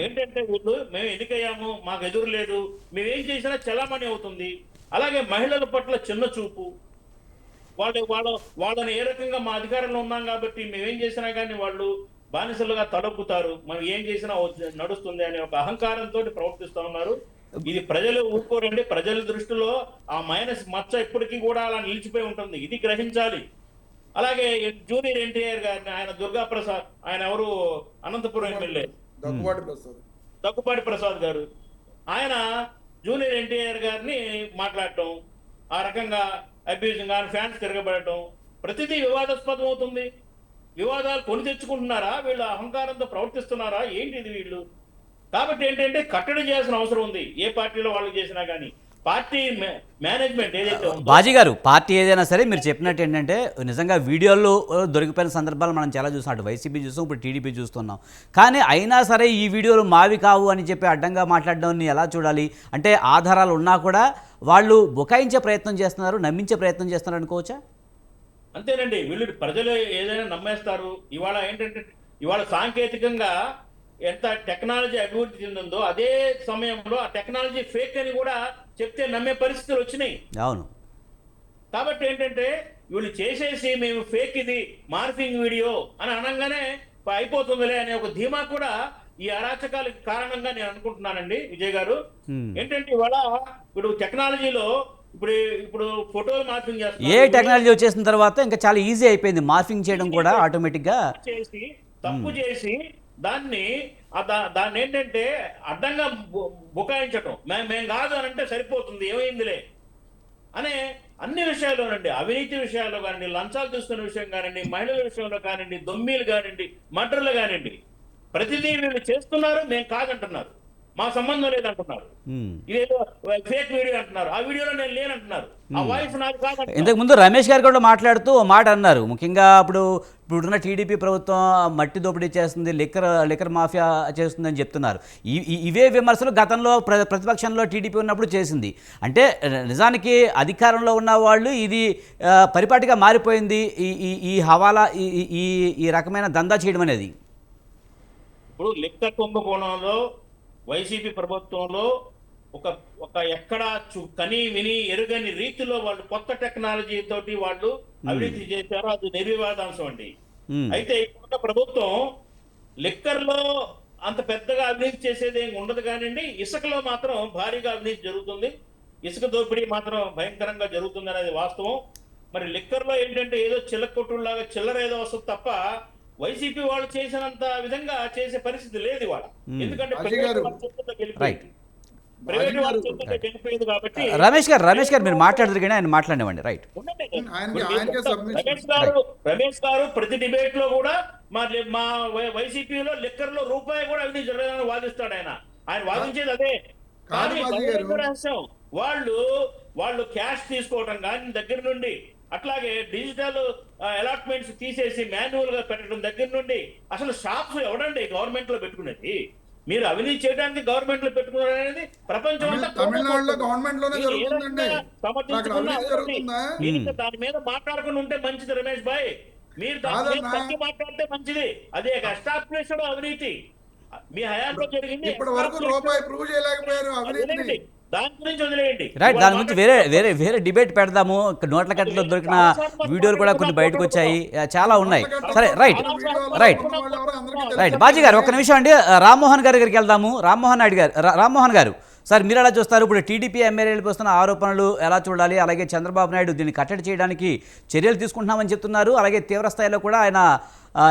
S4: ఏంటంటే వీళ్ళు మేము ఎన్నికయ్యాము, మాకు ఎదురు లేదు, మేమేం చేసినా చలామణి అవుతుంది. అలాగే మహిళల పట్ల చిన్న చూపు, వాళ్ళని ఏ రకంగా మా అధికారంలో ఉన్నాం కాబట్టి మేమేం చేసినా కానీ వాళ్ళు బానిసలుగా తలొక్కుతారు, మనం ఏం చేసినా నడుస్తుంది అనే ఒక అహంకారంతో ప్రవర్తిస్తూ ఉన్నారు. ఇది ప్రజలు ఊరుకోరండి. ప్రజల దృష్టిలో ఆ మైనస్ మచ్చ ఇప్పటికీ కూడా అలా నిలిచిపోయి ఉంటుంది, ఇది గ్రహించాలి. అలాగే జూనియర్ ఎన్టీఆర్ గారిని, ఆయన దుర్గా ప్రసాద్, ఆయన ఎవరు అనంతపురం ఎమ్మెల్యే దగ్గుపాటి ప్రసాద్ గారు, ఆయన జూనియర్ ఎన్టీఆర్ గారిని మాట్లాడటం, ఆ రకంగా అబ్యూజింగ్, ఆయన ఫ్యాన్స్ తిరగబడటం, ప్రతిదీ వివాదాస్పదం అవుతుంది. వివాదాలు కొని తెచ్చుకుంటున్నారా, వీళ్ళు అహంకారంతో ప్రవర్తిస్తున్నారా, ఏంటిది వీళ్ళు? కాబట్టి ఏంటంటే కట్టడి చేయాల్సిన అవసరం ఉంది, ఏ పార్టీలో వాళ్ళు చేసినా కానీ. పార్టీ మేనేజ్మెంట్ ఏదైతే
S1: బాజీ గారు, పార్టీ ఏదైనా సరే మీరు చెప్పినట్టు ఏంటంటే నిజంగా వీడియోల్లో దొరికిపోయిన సందర్భాలు మనం చాలా చూసాం. అటు వైసీపీ చూస్తాం, ఇప్పుడు టీడీపీ చూస్తున్నాం. కానీ అయినా సరే ఈ వీడియోలు మావి కావు అని చెప్పి అడ్డంగా మాట్లాడడం ఎలా చూడాలి? అంటే ఆధారాలు ఉన్నా కూడా వాళ్ళు బుకాయించే ప్రయత్నం చేస్తున్నారు, నమ్మించే ప్రయత్నం చేస్తున్నారు అనుకోవచ్చా?
S4: అంతేనండి, వీళ్ళు ప్రజలు ఏదైనా నమ్మేస్తారు. ఇవాళ సాంకేతికంగా ఎంత టెక్నాలజీ అభివృద్ధి చెందిందో అదే సమయంలో ఆ టెక్నాలజీ ఫేక్ అని కూడా చెప్తే నమ్మే పరిస్థితులు వచ్చినాయి.
S1: అవును.
S4: కాబట్టి ఏంటంటే వీళ్ళు చేసేసి మేము ఫేక్ ఇది మార్ఫింగ్ వీడియో అని అనగానే అయిపోతుందిలే అనే ఒక ధీమా కూడా ఈ అరాచకాలకు కారణంగా నేను అనుకుంటున్నానండి విజయ్ గారు. ఏంటంటే ఇవాళ ఇప్పుడు టెక్నాలజీలో ఇప్పుడు ఫోటోలు మార్ఫింగ్ చేస్తారు.
S1: ఏ టెక్నాలజీ వచ్చేసిన తర్వాత ఇంకా చాలా ఈజీ అయిపోయింది మార్ఫింగ్ చేయడం కూడా ఆటోమేటిక్ గా.
S4: తప్పు చేసి దాన్ని ఏంటంటే అడ్డంగా బుకాయించటం, మేము కాదు అని అంటే సరిపోతుంది, ఏమైందిలే అనే అన్ని విషయాల్లోనండి, అవినీతి విషయాల్లో కానివ్వండి, లంచాలు తీసుకునే విషయం కానివ్వండి, మహిళల విషయంలో కానివ్వండి, దొమ్మీలు కానివ్వండి, మర్డర్లు కానివ్వండి, ప్రతిదీ వీళ్ళు చేస్తున్నారు, మేము కాదంటున్నారు, మా సంబంధం లేదంటున్నారు, ఇదేదో ఫేక్ వీడియో అంటున్నారు, ఆ వీడియోలో నేను లేనంటున్నారు, ఆ వాయిస్ నాకు కాదు.
S1: ఇంతకు ముందు రమేష్ గారు కూడా మాట్లాడుతూ ఓ మాట అన్నారు, ముఖ్యంగా ఇప్పుడున్న టీడీపీ ప్రభుత్వం మట్టి దోపిడీ చేస్తుంది, లిక్కర్ మాఫియా చేస్తుందని చెప్తున్నారు. ఇవే విమర్శలు గతంలో ప్రతిపక్షంలో టీడీపీ ఉన్నప్పుడు చేసింది. అంటే నిజానికి అధికారంలో ఉన్న వాళ్ళు ఇది పరిపాటిగా మారిపోయింది, ఈ హవాలా ఈ రకమైన దందా చేయడం అనేది.
S4: ఇప్పుడు లిక్కర్ కుంభకోణంలో వైసీపీ ప్రభుత్వంలో ఒక ఎక్కడ కని విని ఎరుగని రీతిలో వాళ్ళు కొత్త టెక్నాలజీ తోటి వాళ్ళు అవినీతి చేశారు, అది నిర్వివాదాంశం అండి. అయితే ఇప్పుడున్న ప్రభుత్వం లిక్కర్ లో అంత పెద్దగా అవినీతి చేసేది ఏమి ఉండదు కానివ్వండి, ఇసుకలో మాత్రం భారీగా అవినీతి జరుగుతుంది, ఇసుక దోపిడీ మాత్రం భయంకరంగా జరుగుతుంది అనేది వాస్తవం. మరి లిక్కర్ లో ఏంటంటే ఏదో చిల్లర కొట్టులాగా చిల్లర ఏదో వస్తుంది తప్ప వైసీపీ వాళ్ళు చేసినంత విధంగా చేసే పరిస్థితి లేదు ఇవాళ. ఎందుకంటే ప్రైవేట్ వాళ్ళు గెలిపోయింది కాబట్టి.
S1: రమేష్ గారు మీరు మాట్లాడదు కానీ ఆయన మాట్లాడేవండి. రైట్.
S4: రమేష్ గారు ప్రతి డిబేట్ లో కూడా మా వైసీపీలో లిక్కర్ లో రూపాయి కూడా అవినీతి జరగదని వాదిస్తాడు. ఆయన వాదించేది అదే. కానీ రహస్యం వాళ్ళు క్యాష్ తీసుకోవడం కానీ దగ్గర నుండి, అట్లాగే డిజిటల్ అలాట్మెంట్స్ తీసేసి మాన్యువల్ గా పెట్టడం దగ్గర నుండి, అసలు షాప్స్ ఎవడండి గవర్నమెంట్ లో పెట్టుకునేది? మీరు అవినీతి చేయడానికి గవర్నమెంట్ లో పెట్టుకున్నారు అనేది ప్రపంచం అంతా దాని మీద మాట్లాడుకుని ఉంటే మంచిది రమేష్ భాయ్. మీరు దాని మీద తగ్గి మాట్లాడితే మంచిది. అదే ఎస్టాబ్లిష్డ్ అవినీతి మీ హయాంలో జరిగింది. దాని గురించి వదిలేయండి.
S1: రైట్, దాని గురించి వేరే డిబేట్ పెడదాము. నోట్ల కట్టలో దొరికిన వీడియోలు కూడా కొన్ని బయటకు వచ్చాయి, చాలా ఉన్నాయి. సరే, రైట్ బాజీ గారు ఒక్క నిమిషం అండి, రామ్మోహన్ గారి దగ్గరికి వెళ్దాము. రామ్మోహన్ గారు, సార్ మీరు ఎలా చూస్తారు? ఇప్పుడు టీడీపీ ఎమ్మెల్యేలకు వస్తున్న ఆరోపణలు ఎలా చూడాలి? అలాగే చంద్రబాబు నాయుడు దీన్ని కట్టడి చేయడానికి చర్యలు తీసుకుంటున్నామని చెప్తున్నారు. అలాగే తీవ్ర స్థాయిలో కూడా ఆయన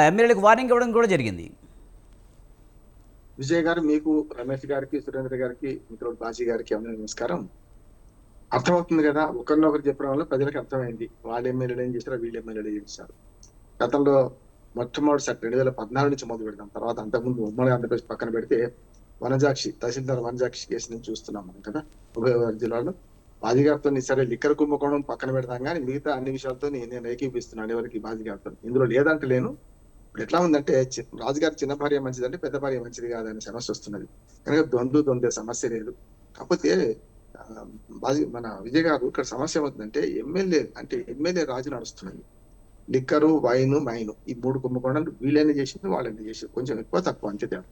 S1: ఎమ్మెల్యేలకు వార్నింగ్ ఇవ్వడం కూడా జరిగింది.
S5: విజయ్ గారు, మీకు, రమేష్ గారికి, సురేంద్ర గారికి, మిత్రుడు బాజీ గారికి అందరికీ నమస్కారం. అర్థమవుతుంది కదా, ఒకరినొకరు చెప్పడం వల్ల ప్రజలకు అర్థమైంది వాళ్ళ ఎమ్మెల్యేలు ఏం చేశారు, వీళ్ళ ఎమ్మెల్యేలు ఏం చేశారు. గతంలో మొట్టమొదటిసారి 2014 నుంచి మొదలు పెడతాం. తర్వాత అంతకుముందు ఉమ్మడి ఆంధ్రప్రదేశ్ పక్కన పెడితే వనజాక్షి, తహసీల్దార్ వనజాక్షి కేసు నుంచి చూస్తున్నాం మనం కదా ఉభయ జిల్లాలో. బాజీ గారితో సరే లిక్కర్ కుంభకోణం పక్కన పెడతాం, కానీ మిగతా అన్ని విషయాలతో నేను ఏకీపిస్తున్నాను ఎవరికి బాజీ గారితో. ఇందులో లేదంటే లేను. ఇప్పుడు ఎట్లా ఉందంటే, రాజుగారి చిన్న భార్య మంచిదంటే పెద్ద భార్య మంచిది కాదనే సమస్య వస్తున్నది. కనుక ద్వంద్వే సమస్య లేదు. కాకపోతే మన విజయ్ గారు, ఇక్కడ సమస్య ఏమవుతుందంటే ఎమ్మెల్యే రాజు నడుస్తున్నది. లిక్కరు, వైను, మైను, ఈ 3 కుంభకోణాలు వీళ్ళని చేసింది, వాళ్ళని చేసింది, కొంచెం ఎక్కువ తక్కువ అంతే తేడా.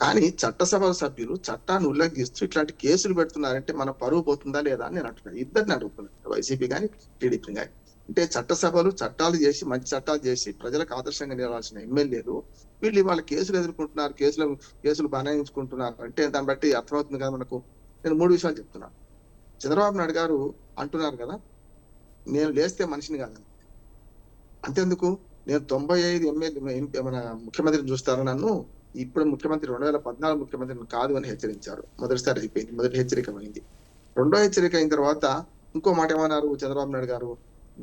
S5: కానీ చట్టసభ సభ్యులు చట్టాన్ని ఉల్లంఘిస్తూ ఇట్లాంటి కేసులు పెడుతున్నారంటే మన పరువు పోతుందా లేదా అని నేను అంటున్నాను. ఇద్దరిని అడుగుతున్నాను, వైసీపీ కానీ టీడీపీ కానీ. అంటే చట్టసభలు చట్టాలు చేసి, మంచి చట్టాలు చేసి ప్రజలకు ఆదర్శంగా నిలవాల్సిన ఎమ్మెల్యేలు వీళ్ళు ఇవాళ కేసులు ఎదుర్కొంటున్నారు, కేసులు బనాయించుకుంటున్నారు. అంటే దాన్ని బట్టి అర్థమవుతుంది కదా మనకు. నేను 3 విషయాలు చెప్తున్నాను. చంద్రబాబు నాయుడు గారు అంటున్నారు కదా, నేను లేస్తే మనిషిని కాదని. అంతేందుకు, నేను 95 ఎమ్మెల్యే మన ముఖ్యమంత్రిని చూస్తారు నన్ను. ఇప్పుడు ముఖ్యమంత్రి 2014 ముఖ్యమంత్రిని కాదు అని హెచ్చరించారు. మొదటిసారి అయిపోయింది, మొదటి హెచ్చరిక అయింది. రెండో హెచ్చరిక అయిన తర్వాత ఇంకో మాట ఏమన్నారు చంద్రబాబు నాయుడు గారు,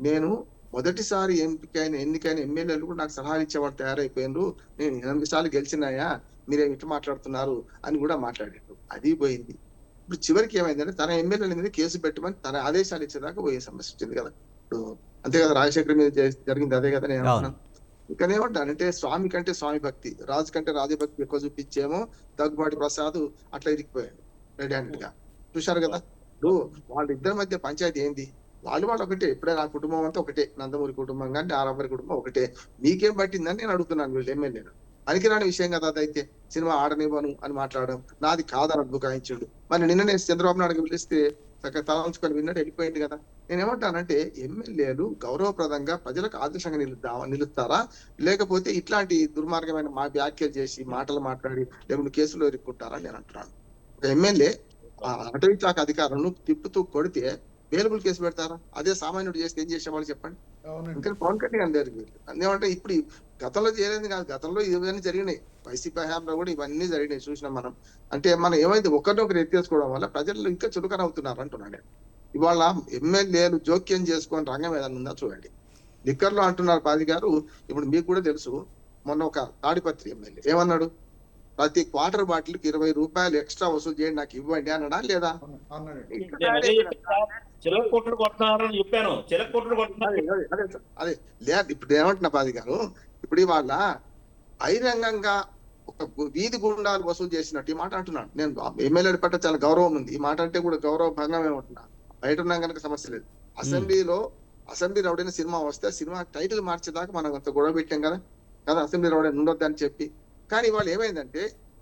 S5: నేను మొదటిసారి ఎన్నికైన ఎమ్మెల్యేలు కూడా నాకు సలహాలు ఇచ్చేవాళ్ళు తయారైపోయినారు, నేను 8 సార్లు గెలిచినాయా, మీరేమి ఇట్లా మాట్లాడుతున్నారు అని కూడా మాట్లాడారు. అది పోయింది. ఇప్పుడు చివరికి ఏమైందంటే, తన ఎమ్మెల్యేల మీద కేసు పెట్టమని తన ఆదేశాలు ఇచ్చేదాకా పోయే సమస్య వచ్చింది కదా. ఇప్పుడు అంతే కదా, రాజశేఖర్ మీద జరిగింది అదే కదా. నేను అంటున్నాను, ఇక్కడ ఏమంటానంటే, స్వామి కంటే స్వామి భక్తి, రాజు కంటే రాజభక్తి ఎక్కువ చూపించేమో దగ్గుబాటి ప్రసాద్ అట్లా ఇరిగిపోయాడు రెడీ హ్యాండెడ్ గా. చూశారు కదా. ఇప్పుడు వాళ్ళిద్దరి మధ్య పంచాయతీ ఏంది? వాళ్ళు ఒకటే. ఇప్పుడే నా కుటుంబం అంతా ఒకటే, నందమూరి కుటుంబం కానీ ఆరంభరి కుటుంబం ఒకటే. మీకేం పట్టిందని నేను అడుగుతున్నాను వీళ్ళు ఎమ్మెల్యేలు. పనికిరాని విషయం కదా అదైతే. సినిమా ఆడనివ్వను అని మాట్లాడడం, నాది కాదని బుకాయించాడు. మరి నిన్ననే చంద్రబాబు నాయుడు పిలిస్తే చక్కగా తలంచుకొని విన్నట్టు వెళ్ళిపోయింది కదా. నేనేమంటానంటే, ఎమ్మెల్యేలు గౌరవప్రదంగా ప్రజలకు ఆదర్శంగా నిలుస్తారా, లేకపోతే ఇట్లాంటి దుర్మార్గమైన వ్యాఖ్యలు చేసి మాటలు మాట్లాడి లేకుంటే కేసులో ఇరుక్కుంటారా నేను అంటున్నాను. ఒక ఎమ్మెల్యే అటవీ శాఖ అధికారులను తిప్పుతూ కొడితే వేలబుల్ కేసు పెడతారా? అదే సామాన్యుడు చేస్తే ఏం చేసేవాళ్ళు చెప్పండి. ఇంకా పవన్ కళ్యాణ్ గారు ఏమంటే, ఇప్పుడు గతంలో చేయలేదు కాదు, గతంలో ఇవన్నీ జరిగినాయి. వైసీపీ హయాంలో కూడా ఇవన్నీ జరిగినాయి, చూసినాం మనం. అంటే మనం ఏమైంది, ఒకరినొకరు ఎత్తేసుకోవడం వల్ల ప్రజలు ఇంకా చులకన అవుతున్నారు అంటున్నాడు. ఇవాళ ఎమ్మెల్యేలు జోక్యం చేసుకొని రంగం ఏదైనా ఉందా చూడండి. లిక్కర్లో అంటున్నారు బాజీ గారు. ఇప్పుడు మీకు కూడా తెలుసు, మొన్న ఒక తాడిపత్రి ఎమ్మెల్యే ఏమన్నాడు, ప్రతి క్వార్టర్ బాటిల్ కి 20 రూపాయలు ఎక్స్ట్రా వసూలు చేయండి, నాకు ఇవ్వండి అన్నాడా లేదా? అదే లేదు. ఇప్పుడు ఏమంటున్నా బాజీ గారు, ఇప్పుడు ఇవాళ బహిరంగంగా ఒక వీధి గుండాలు వసూలు చేసినట్టు ఈ మాట అంటున్నాడు. నేను ఎమ్మెల్యే పట్ల చాలా గౌరవం ఉంది, ఈ మాట అంటే కూడా గౌరవ భంగం ఏమంటున్నా. బయట ఉన్నాం కనుక సమస్య లేదు. అసెంబ్లీ రౌడైన సినిమా వస్తే సినిమా టైటిల్ మార్చేదాకా మనం అంత గొడవ పెట్టాం కదా అసెంబ్లీ రౌడైన ఉండొద్దు అని చెప్పి. కానీ వాళ్ళు ఏమైందంటే,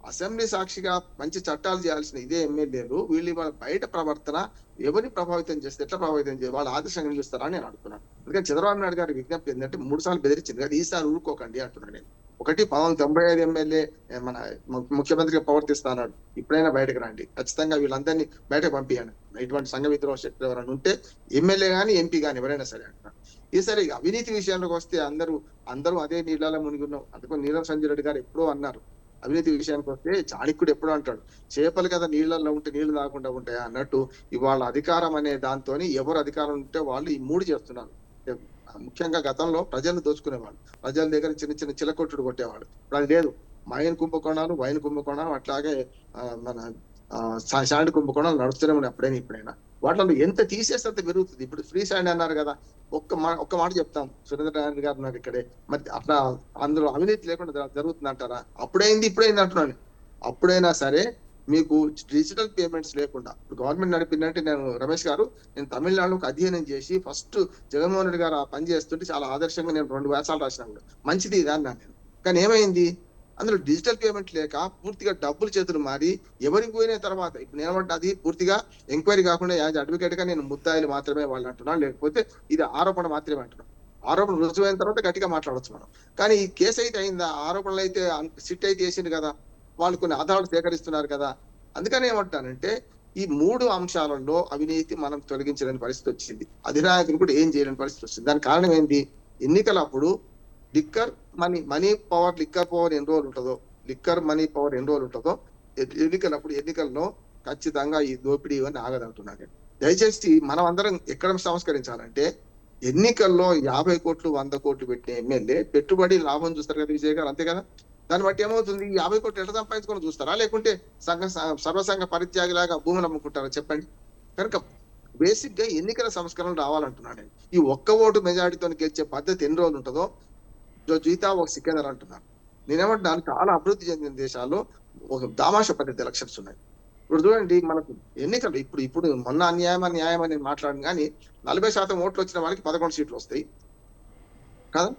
S5: అసెంబ్లీ సాక్షిగా మంచి చట్టాలు చేయాల్సిన ఇదే ఎమ్మెల్యేలు వీళ్ళు వాళ్ళ బయట ప్రవర్తన ఎవరిని ప్రభావితం చేస్తే ఎట్లా ప్రభావితం చేయాలి, వాళ్ళ ఆదర్శంగా నిలుస్తారా అని నేను అనుకున్నాను. అందుకని చంద్రబాబు నాయుడు గారి విజ్ఞప్తి ఏంటంటే, 3 సార్లు బెదిరించింది కదా, ఈసారి ఊరుకోకండి అంటున్నాను నేను. 1995 ఎమ్మెల్యే మన ముఖ్యమంత్రిగా ప్రవర్తిస్తా అన్నాడు. ఇప్పుడైనా బయటకు రండి, ఖచ్చితంగా వీళ్ళందరినీ బయటకు పంపించండి. ఇటువంటి సంఘ విద్రోహ శక్తులు ఎవరైనా ఉంటే ఎమ్మెల్యే కానీ ఎంపీ కానీ ఎవరైనా సరే అంటున్నాను. ఈసారి అవినీతి విషయానికి వస్తే అందరూ అదే నీళ్ళలో మునిగున్నాం. అందుకని నీలం సంజయ్ రెడ్డి గారు ఎప్పుడో అన్నారు, అవినీతి విషయానికి వస్తే చాణక్యుడు ఎప్పుడో అంటాడు, చేపలు కదా నీళ్ళల్లో ఉంటే నీళ్లు తాకుండా ఉంటాయా అన్నట్టు. ఇవాళ అధికారం అనే దాంతో ఎవరు అధికారం ఉంటే వాళ్ళు ఈ 3 చేస్తున్నారు. ముఖ్యంగా గతంలో ప్రజలను దోచుకునేవాళ్ళు, ప్రజల దగ్గర చిన్న చిలకొట్టుడు కొట్టేవాళ్ళు. ఇప్పుడు అది లేదు. మైన్ కుంభకోణాలు, వైన్ కుంభకోణాలు, అట్లాగే మన శాండ్ కుంభకోణాలు నడుస్తూనే ఉన్నాయి ఇప్పుడైనా. వాటిలో ఎంత తీసేస్తే అంత పెరుగుతుంది. ఇప్పుడు ఫ్రీ శాండ్ అన్నారు కదా, ఒక్క మాట చెప్తాం, సురేంద్ర నాయుడు గారు ఉన్నారు ఇక్కడే. మరి అట్లా అందులో అవినీతి లేకుండా జరుగుతుంది అంటారా? ఇప్పుడైంది అంటున్నాను. అప్పుడైనా సరే మీకు డిజిటల్ పేమెంట్స్ లేకుండా ఇప్పుడు గవర్నమెంట్ నడిపిందంటే, రమేష్ గారు, నేను తమిళనాడులోకి అధ్యయనం చేసి ఫస్ట్ జగన్మోహన్ రెడ్డి గారు ఆ పని చేస్తుంటే చాలా ఆదర్శంగా నేను 2 వ్యాసాలు రాసినా కూడా మంచిది ఇది అన్నాను నేను. కానీ ఏమైంది, అందులో డిజిటల్ పేమెంట్ లేక పూర్తిగా డబ్బులు చేతులు మారి ఎవరికి పోయిన తర్వాత ఇప్పుడు నేనంటే అది పూర్తిగా ఎంక్వైరీ కాకుండా యాజ్ అడ్వకేట్ గా నేను ముద్దాయిలు మాత్రమే వాళ్ళు అంటున్నాను, లేకపోతే ఇది ఆరోపణ మాత్రమే అంటున్నాను. ఆరోపణ రుజువైన తర్వాత గట్టిగా మాట్లాడవచ్చు మనం. కానీ ఈ కేసు అయితే అయిందా, ఆరోపణలు అయితే సిట్ అయితే వేసింది కదా, వాళ్ళు కొన్ని ఆధారాలు సేకరిస్తున్నారు కదా. అందుకని ఏమంటానంటే, ఈ 3 అంశాలలో అవినీతి మనం తొలగించలేని పరిస్థితి వచ్చింది. అధినాయకులు కూడా ఏం చేయలేని పరిస్థితి వచ్చింది. దానికి కారణం ఏంటి? ఎన్నికలప్పుడు liquor money power, liquor power ఎన్ని రోజులు ఉంటుందో, లిక్కర్ మనీ పవర్ ఎన్ని రోజులు ఉంటుందో ఎన్నికల్లో ఖచ్చితంగా ఈ దోపిడీ అని ఆగదంటున్నాను. దయచేసి మనం అందరం ఎక్కడ సంస్కరించాలంటే, ఎన్నికల్లో 50 కోట్లు 100 కోట్లు పెట్టిన ఎమ్మెల్యే పెట్టుబడి లాభం చూస్తారు కదా విజయ్ గారు, అంతే కదా? దాన్ని బట్టి ఏమవుతుంది? 50 కోట్లు ఎట్లా సంపాదించుకొని చూస్తారా, లేకుంటే సర్వసంఘ పరిత్యాగిలాగా భూములు అమ్ముకుంటారా చెప్పండి. కనుక బేసిక్ గా ఎన్నికల సంస్కరణ రావాలంటున్నాను నేను. ఈ ఒక్క ఓటు మెజారిటీతో గెలిచే పద్ధతి ఎన్ని రోజులు ఉంటుందో జీతా ఒక సికిందర్ అంటున్నాను. నేనేమంటున్నాను, చాలా అభివృద్ధి చెందిన దేశాల్లో ఒక దామాష పద్ధతి ఎలక్షన్స్ ఉన్నాయి. ఇప్పుడు చూడండి, మనకు ఎన్నికలు ఇప్పుడు మొన్న న్యాయం అని మాట్లాడను కానీ 40% ఓట్లు వచ్చిన వాళ్ళకి 11 సీట్లు వస్తాయి కదా.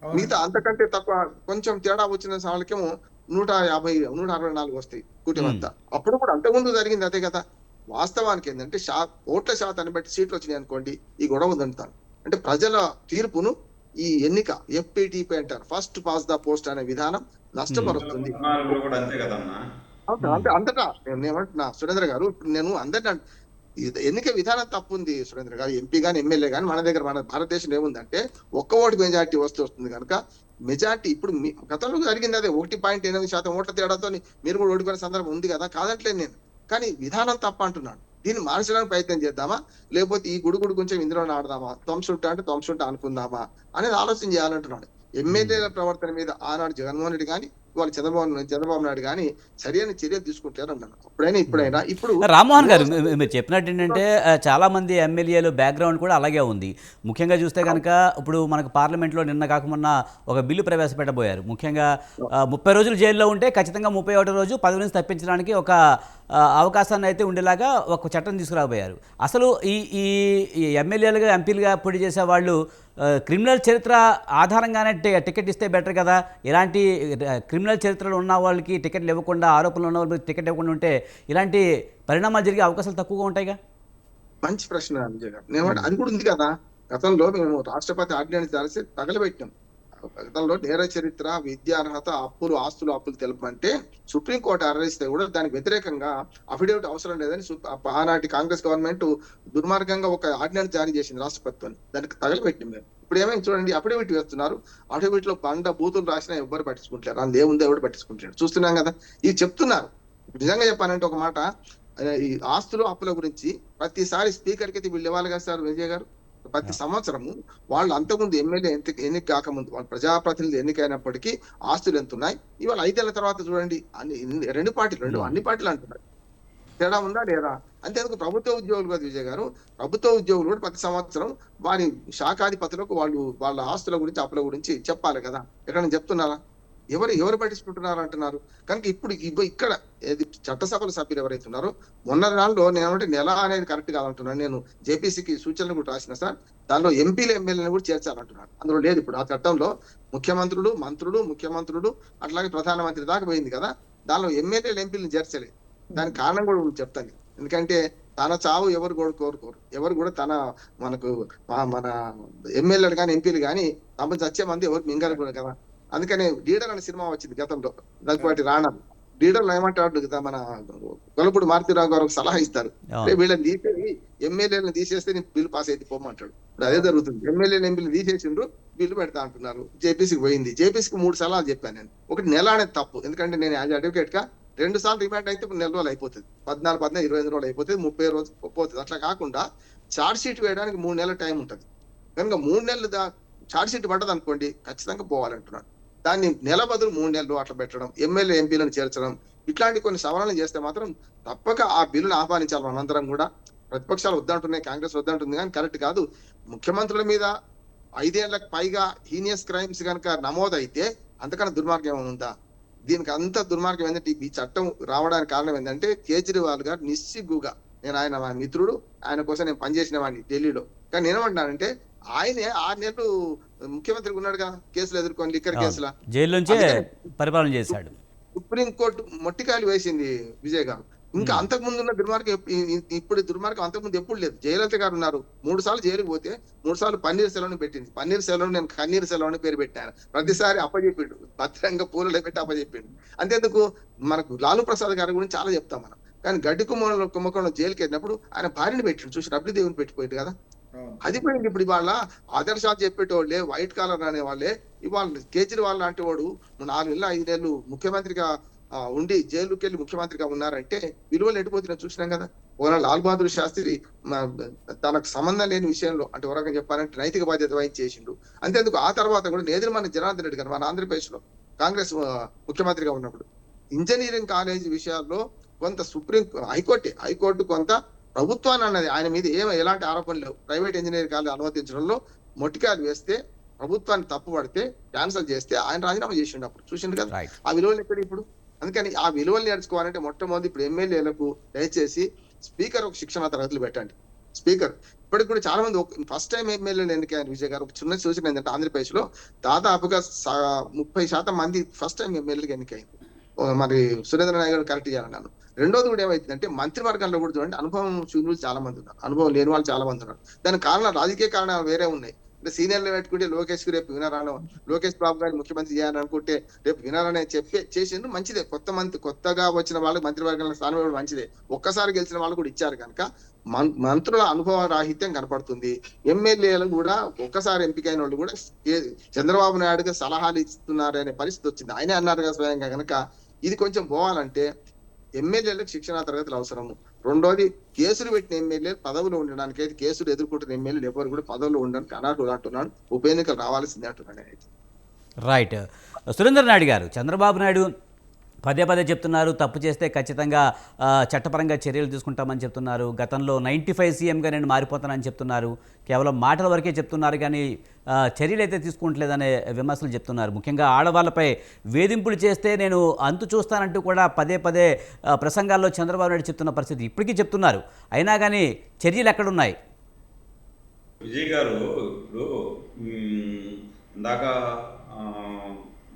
S5: మిగతా అంతకంటే తక్కువ కొంచెం తేడా వచ్చిన వాళ్ళకేమో 150 164 వస్తాయి కూటమంతా. అప్పుడు కూడా అంతకుముందు జరిగింది అదే కదా. వాస్తవానికి ఏంటంటే ఓట్ల శాతాన్ని బట్టి సీట్లు వచ్చినాయి అనుకోండి, ఈ గొడవ దంటాను. అంటే ప్రజల తీర్పును ఈ ఎన్నిక FPTP అంటారు, ఫస్ట్ పాస్ ద పోస్ట్ అనే విధానం నష్టపరుస్తుంది.
S2: కూడా అంతే కదన్నా.
S5: అంటే అంతటా నేను ఏమంటున్నా సురేంద్ర గారు, ఇప్పుడు నేను అందరినీ ఎన్నిక విధానం తప్పు ఉంది సురేంద్ర గారు. ఎంపీ గాని ఎమ్మెల్యే గాని మన దగ్గర మన భారతదేశంలో ఏముందంటే ఒక్క ఓటు మెజార్టీ వస్తుంది కనుక మెజార్టీ ఇప్పుడు గతంలో జరిగింది అదే 1.8% ఓట్ల తేడాతో మీరు కూడా ఓడిపోయిన సందర్భం ఉంది కదా, కాదట్లేదు నేను. కానీ విధానం తప్ప అంటున్నాను. దీన్ని మార్చడానికి ప్రయత్నం చేద్దామా, లేకపోతే ఈ గుడి కొంచెం ఇందులో ఆడదామా, తొంసుంటా అంటే తొంసుంటా అనుకుందామా అనేది ఆలోచన చేయాలంటున్నాడు. ఎమ్మెల్యేల ప్రవర్తన మీద ఆనాడు జగన్మోహన్ రెడ్డి కానీ వాళ్ళు చంద్రబాబు నాయుడు కానీ సరైన చర్యలు తీసుకుంటారు అన్నాను. ఇప్పుడైనా ఇప్పుడు
S1: రామ్మోహన్ గారు మీరు చెప్పినట్టు ఏంటంటే చాలా మంది ఎమ్మెల్యేలు బ్యాక్గ్రౌండ్ కూడా అలాగే ఉంది. ముఖ్యంగా చూస్తే కనుక ఇప్పుడు మనకు పార్లమెంట్లో నిన్న కాకమున్న ఒక బిల్లు ప్రవేశపెట్టబోయారు. ముఖ్యంగా 30 రోజులు జైల్లో ఉంటే ఖచ్చితంగా 31వ రోజు పదవి నుంచి తప్పించడానికి ఒక అవకాశాన్ని అయితే ఉండేలాగా ఒక చట్టం తీసుకురాబోయారు. అసలు ఈ ఎమ్మెల్యేలుగా ఎంపీలుగా పోటీ చేసే వాళ్ళు క్రిమినల్ చరిత్ర ఆధారంగానే టికెట్ ఇస్తే బెటర్ కదా. ఇలాంటి క్రిమినల్ చరిత్రలు ఉన్న వాళ్ళకి టికెట్లు ఇవ్వకుండా, ఆరోపణలు ఉన్న వాళ్ళకి టికెట్ ఇవ్వకుండా ఉంటే ఇలాంటి పరిణామాలు జరిగే అవకాశాలు తక్కువగా ఉంటాయిగా.
S5: మంచి ప్రశ్న విజయ్ గారు. అది కూడా ఉంది కదా. గతంలో మేము రాష్ట్రపతి ఆర్డినెన్స్ రాసి తగలబెట్టాం. గతంలో నేర చరిత్ర, విద్యార్హత, ఆస్తులు తెలుపమంటే సుప్రీంకోర్టు ఆర్డరిస్తే కూడా దానికి వ్యతిరేకంగా అఫిడవిట్ అవసరం లేదని ఆనాటి కాంగ్రెస్ గవర్నమెంట్ దుర్మార్గంగా ఒక ఆర్డినెన్స్ జారీ చేసింది రాష్ట్రపతితో. దానికి తగలబెట్టింది మేము. ఇప్పుడు ఏమైంది చూడండి, అఫిడవిట్ వేస్తున్నారు. అఫిడవిట్ లో బూతులు రాసినా ఎవ్వరు పట్టించుకుంటారు, అందులో ఏముందో ఎవరు పట్టించుకుంటారు. చూస్తున్నాం కదా, ఇది చెప్తున్నారు. నిజంగా చెప్పానంటే ఒక మాట, ఈ ఆస్తులు అప్పుల గురించి ప్రతిసారి స్పీకర్కి అయితే వీళ్ళు ఇవ్వాలి కదా సార్ విజయ్ గారు. ప్రతి సంవత్సరము వాళ్ళు అంతకుముందు ఎమ్మెల్యే ఎన్నిక కాకముందు వాళ్ళు ప్రజాప్రతినిధులు ఎన్నికైనప్పటికీ ఆస్తులు ఎంత ఉన్నాయి, ఇవాళ 5 ఏళ్ల తర్వాత చూడండి అన్ని పార్టీలు అంటున్నారు. తేడా ఉందా లేదా? అంతేందుకు ప్రభుత్వ ఉద్యోగులు కదా విజయ్ గారు, ప్రభుత్వ ఉద్యోగులు కూడా ప్రతి సంవత్సరం వారి శాఖాధిపతులకు వాళ్ళ ఆస్తుల గురించి అప్పుల గురించి చెప్పాలి కదా. ఎక్కడైనా చెప్తున్నారా? ఎవరు పట్టించుకుంటున్నారు అంటున్నారు. కనుక ఇప్పుడు ఇక్కడ చట్టసభల సభ్యులు ఎవరైతే ఉన్నారో మొన్న నాళ్ళు నేను నెల అనేది కరెక్ట్ కాదంటున్నాను. నేను జేపీసీకి సూచనలు కూడా రాసిన సార్, దానిలో ఎంపీలు ఎమ్మెల్యేలను కూడా చేర్చాలంటున్నాను. అందులో లేదు. ఇప్పుడు ఆ చట్టంలో ముఖ్యమంత్రులు అట్లాగే ప్రధానమంత్రి దాకా పోయింది కదా, దానిలో ఎమ్మెల్యేలు ఎంపీలను చేర్చలేదు. దానికి కారణం కూడా చెప్తాను. ఎందుకంటే తన చావు ఎవరు కూడా కోరుకోరు. ఎవరు కూడా మన ఎమ్మెల్యేలు కానీ ఎంపీలు కానీ తమ చచ్చే మంది ఎవరు మింగరు కూడా కదా. అందుకనే లీడర్ అనే సినిమా వచ్చింది గతంలో, దగ్గుబాటి రాణా. లీడర్లు ఏమంటాడు కదా, మన గొల్లపూడి మారుతిరావు గారు ఒక సలహా ఇస్తారు, వీళ్ళని తీసేసి ఎమ్మెల్యేలను తీసేస్తే నేను బిల్లు పాస్ అయితే పోమంటాడు. ఇప్పుడు అదే జరుగుతుంది. ఎమ్మెల్యేలు ఎంపీలు తీసేసిండ్రు, బిల్లు పెడతా అంటున్నారు. జేపీసీకి పోయింది. జేపీసీకి 3 సలహాలు చెప్పాను నేను. ఒకటి, నెల అనేది తప్పు. ఎందుకంటే నేను యాజ్ అడ్వకేట్ గా 2 సార్లు రిమాండ్ అయితే ఇప్పుడు 4 రోజులు అయిపోతుంది, 14, 25 రోజులు అయిపోతుంది, 30 రోజులు పోతుంది. అట్లా కాకుండా ఛార్జ్ షీట్ వేయడానికి 3 నెలల టైం ఉంటుంది. కనుక 3 నెలలు ఛార్జ్ షీట్ పడ్డది అనుకోండి, ఖచ్చితంగా పోవాలంటున్నాడు. దాన్ని నెల బదులు 3 నెలలు అట్లా పెట్టడం, ఎమ్మెల్యే ఎంపీలను చేర్చడం, ఇట్లాంటి కొన్ని సవరణలు చేస్తే మాత్రం తప్పక ఆ బిల్లును ఆహ్వానించాలి. మనందరం కూడా ప్రతిపక్షాలు వద్దంటున్నాయి, కాంగ్రెస్ వద్దంటుంది, కానీ కరెక్ట్ కాదు. ముఖ్యమంత్రుల మీద 5 ఏళ్లకు పైగా హీనియస్ క్రైమ్స్ కనుక నమోదైతే అంతకన్నా దుర్మార్గం ఉందా? దీనికి అంత దుర్మార్గం ఏంటంటే, ఈ చట్టం రావడానికి కారణం ఏంటంటే కేజ్రీవాల్ గారు నిస్సిగ్గుగా, ఆయన మా మిత్రుడు, ఆయన కోసం నేను పనిచేసిన వాడిని ఢిల్లీలో, కానీ నేనేమంటున్నానంటే ఆయనే 6 నెలలు ముఖ్యమంత్రిగా ఉన్నాడు కదా, కేసులు ఎదుర్కొని, లిక్కర్ కేసుల
S1: జైలు నుంచే పరిపాలన చేశాడు.
S5: సుప్రీంకోర్టు మొట్టికాయలు వేసింది విజయ్ గారు. ఇంకా అంతకుముందు ఉన్న దుర్మార్గం, ఇప్పుడు దుర్మార్గం అంతకుముందు ఎప్పుడు లేదు. జయలలిత గారు ఉన్నారు, 3 సార్లు జైలుకు పోతే 3 సార్లు పన్నీర్ సెలవుని పెట్టింది. పన్నీర్ సెలవుని నేను కన్నీర్ సెలవుని పేరు పెట్టాను. ప్రతిసారి అప్పచెప్పిండు, భద్రంగా పూలలో పెట్టి అప్పచెప్పిండు. అంతేందుకు మనకు లాలూ ప్రసాద్ గారి గురించి చాలా చెప్తాం మనం. కానీ గడ్డి కుంభకోణంలో జైలుకి వెళ్ళినప్పుడు ఆయన భార్యని పెట్టిండు, చూసి రబ్లి దేవుని పెట్టిపోయింది కదా.
S3: అవును.
S5: అది పోయింది. ఇప్పుడు ఇవాళ ఆదర్శాలు చెప్పేటోళ్ళే, వైట్ కాలర్ అనే వాళ్ళే ఇవాళ కేజ్రీవాల్ లాంటి వాడు 4 నెలలు 5 నెలలు ముఖ్యమంత్రిగా ఉండి జైలుకి వెళ్ళి ముఖ్యమంత్రిగా ఉన్నారంటే విలువలు ఎడిపోతున్నా చూసినాం కదా. ఓనా లాల్ బహదూర్ శాస్త్రి తనకు సంబంధం లేని విషయంలో, అంటే ఒక రకంగా చెప్పాలంటే నైతిక బాధ్యత వహించి చేసిండు. అంతేందుకు ఆ తర్వాత కూడా నేదురుమల్లి జనార్దన్ రెడ్డి గారు మన ఆంధ్రప్రదేశ్ లో కాంగ్రెస్ ముఖ్యమంత్రిగా ఉన్నప్పుడు ఇంజనీరింగ్ కాలేజ్ విషయాల్లో కొంత హైకోర్టు కొంత ప్రభుత్వాన్ని అన్నది, ఆయన మీద ఎలాంటి ఆరోపణలు లేవు, ప్రైవేట్ ఇంజనీరింగ్ కాలేజ్ అనుమతించడంలో మొట్టికాయలు వేస్తే ప్రభుత్వాన్ని తప్పు పడితే క్యాన్సల్ చేస్తే ఆయన రాజీనామా చేసిండు. అప్పుడు చూసిండు కదా
S1: రైట్.
S5: ఆ విలువలు ఎక్కడ ఇప్పుడు. అందుకని ఆ విలువలు నేర్చుకోవాలంటే మొట్టమొదటి ఇప్పుడు ఎమ్మెల్యేలకు దయచేసి స్పీకర్ ఒక శిక్షణ తరగతులు పెట్టండి. స్పీకర్ ఇప్పటికి కూడా చాలా మంది ఫస్ట్ టైం ఎమ్మెల్యేలు ఎన్నికయ్యారు. విజయ్ గారు ఒక చిన్న సూచన ఏంటంటే ఆంధ్రప్రదేశ్ లో దాదాపుగా 30% మంది ఫస్ట్ టైం ఎమ్మెల్యేలకు ఎన్నికయ్యారు. మరి సురేంద్ర నాయక్ గారు కరెక్ట్ చేయాలన్నాను. రెండోది కూడా ఏమైందంటే మంత్రివర్గంలో కూడా చూడండి అనుభవం చూసిన చాలా మంది ఉన్నారు, అనుభవం లేని వాళ్ళు చాలా మంది ఉన్నారు. దానికి కారణాలు రాజకీయ కారణాలు వేరే ఉన్నాయి. అంటే సీనియర్లు పెట్టుకుంటే లోకేష్ రేపు వినరాను, లోకేష్ బాబు గారిని ముఖ్యమంత్రి చేయాలని అనుకుంటే రేపు వినరానే చేసిండు, మంచిదే. కొత్తగా వచ్చిన వాళ్ళకి మంత్రివర్గంలో స్థానం ఇవ్వడం మంచిదే. ఒక్కసారి గెలిచిన వాళ్ళు కూడా ఇచ్చారు కనుక మంత్రుల అనుభవ రాహిత్యం కనపడుతుంది. ఎమ్మెల్యేలు కూడా ఒక్కసారి ఎంపికైన వాళ్ళు కూడా చంద్రబాబు నాయుడుగా సలహాలు ఇస్తున్నారనే పరిస్థితి వచ్చింది. ఆయనే అన్నారు కదా స్వయంగా. కనుక ఇది కొంచెం పోవాలంటే ఎమ్మెల్యేలకు శిక్షణా తరగతులు అవసరము. రెండోది కేసులు పెట్టిన ఎమ్మెల్యేలు పదవులు ఉండడానికి, అయితే కేసులు ఎదుర్కొంటున్న ఎమ్మెల్యేలు ఎవరు కూడా పదవులు ఉండడానికి అనర్హులు అంటున్నాడు. ఉప ఎన్నికలు రావాల్సిందే అంటున్నాడు అయితే.
S1: రైట్. సురేంద్ర నాయుడు గారు, చంద్రబాబు నాయుడు పదే చెప్తున్నారు తప్పు చేస్తే ఖచ్చితంగా చట్టపరంగా చర్యలు తీసుకుంటామని చెప్తున్నారు. గతంలో 95 సీఎంగా నేను మారిపోతానని చెప్తున్నారు. కేవలం మాటల వరకే చెప్తున్నారు కానీ చర్యలు అయితే తీసుకుంటలేదనే విమర్శలు చెప్తున్నారు. ముఖ్యంగా ఆడవాళ్ళపై వేధింపులు చేస్తే నేను అంతు చూస్తానంటూ కూడా పదే ప్రసంగాల్లో చంద్రబాబు నాయుడు చెప్తున్న పరిస్థితి ఇప్పటికీ చెప్తున్నారు. అయినా కానీ చర్యలు ఎక్కడున్నాయి?
S2: విజయ్ గారు, ఇప్పుడు ఇందాక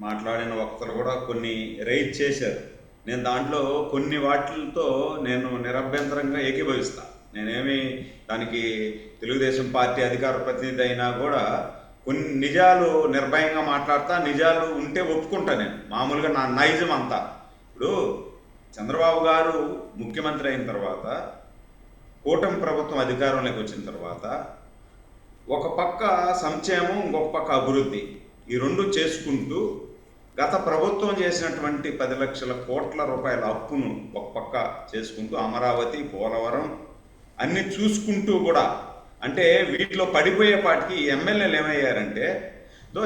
S2: మాట్లాడిన వక్తలు కూడా కొన్ని రైజ్ చేశారు. నేను దాంట్లో కొన్ని వాటితో నేను నిరభ్యంతరంగా ఏకీభవిస్తా. నేనేమి దానికి తెలుగుదేశం పార్టీ అధికార ప్రతినిధి అయినా కూడా కొన్ని నిజాలు నిర్భయంగా మాట్లాడతా, నిజాలు ఉంటే ఒప్పుకుంటా. నేను మామూలుగా నా నైజం అంతా. ఇప్పుడు చంద్రబాబు గారు ముఖ్యమంత్రి అయిన తర్వాత, కూటమి ప్రభుత్వం అధికారంలోకి వచ్చిన తర్వాత ఒక పక్క సంక్షేమం, ఇంకొక పక్క అభివృద్ధి, ఈ రెండు చేసుకుంటూ గత ప్రభుత్వం చేసినటువంటి 10 లక్షల కోట్ల రూపాయల అప్పును ఒక పక్క చేసుకుంటూ అమరావతి, పోలవరం అన్ని చూసుకుంటూ కూడా, అంటే వీటిలో పడిపోయేపాటికి ఎమ్మెల్యేలు ఏమయ్యారంటే,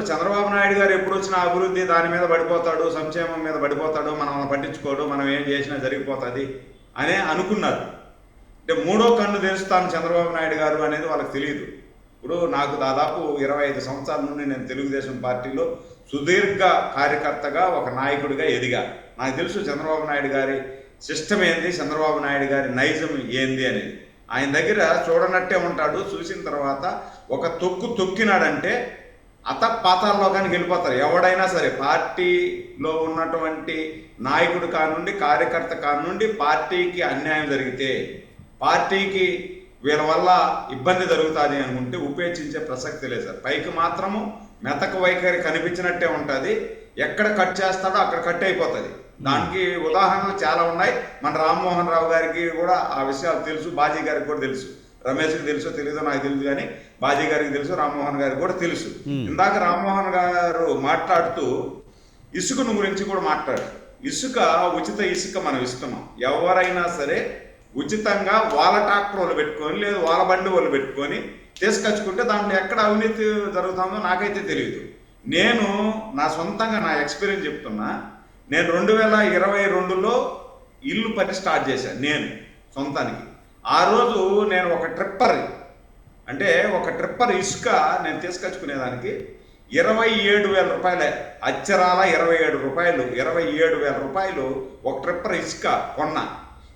S2: చంద్రబాబు నాయుడు గారు ఎప్పుడు వచ్చిన అభివృద్ధి దాని మీద పడిపోతాడు, సంక్షేమం మీద పడిపోతాడు, మనం పట్టించుకోడు, మనం ఏం చేసినా జరిగిపోతుంది అనే అనుకున్నారు. అంటే మూడో కన్ను తెరుస్తాను చంద్రబాబు నాయుడు గారు అనేది వాళ్ళకి తెలియదు. ఇప్పుడు నాకు దాదాపు 25 సంవత్సరాల నుండి నేను తెలుగుదేశం పార్టీలో సుదీర్ఘ కార్యకర్తగా, ఒక నాయకుడిగా ఎదిగా. నాకు తెలుసు చంద్రబాబు నాయుడు గారి సిస్టమ్ ఏంది, చంద్రబాబు నాయుడు గారి నైజం ఏంది అనేది. ఆయన దగ్గర చూడనట్టే ఉంటాడు. చూసిన తర్వాత ఒక తొక్కినాడంటే పాతాల్లో కానీ వెళ్ళిపోతారు ఎవడైనా సరే. పార్టీలో ఉన్నటువంటి నాయకుడు కానుండి, కార్యకర్త కానుండి, పార్టీకి అన్యాయం జరిగితే, పార్టీకి వీళ్ళ వల్ల ఇబ్బంది జరుగుతుంది అనుకుంటే ఉపేక్షించే ప్రసక్తి లేదు సార్. పైకి మాత్రము మెతక వైఖరి కనిపించినట్టే ఉంటుంది. ఎక్కడ కట్ చేస్తాడో అక్కడ కట్ అయిపోతుంది. దానికి ఉదాహరణలు చాలా ఉన్నాయి. మన రామ్మోహన్ రావు గారికి కూడా ఆ విషయాలు తెలుసు, బాజీ గారికి కూడా తెలుసు. రమేష్కి తెలుసో తెలీదో నాకు తెలుసు, కానీ బాజీ గారికి తెలుసు, రామ్మోహన్ గారికి కూడా తెలుసు. ఇందాక రామ్మోహన్ గారు మాట్లాడుతూ ఇసుకను గురించి కూడా మాట్లాడారు. ఉచిత ఇసుక మనం ఇస్తున్నాం. ఎవరైనా సరే ఉచితంగా వాళ్ళ ట్రాక్టర్ వాళ్ళు పెట్టుకొని, లేదు వాళ్ళ బండి వాళ్ళు పెట్టుకొని తీసుకొచ్చుకుంటే దాంట్లో ఎక్కడ అవినీతి జరుగుతుందో నాకైతే తెలియదు. నేను నా సొంతంగా నా ఎక్స్పీరియన్స్ చెప్తున్నా. నేను 2022లో ఇల్లు పని స్టార్ట్ చేశాను నేను సొంతానికి. ఆ రోజు నేను ఒక ట్రిప్పర్ ఇసుక నేను తీసుకొచ్చుకునేదానికి 27,000 రూపాయలే. అచ్చరాల 27,000 రూపాయలు ఒక ట్రిప్పర్ ఇసుక కొన్నా.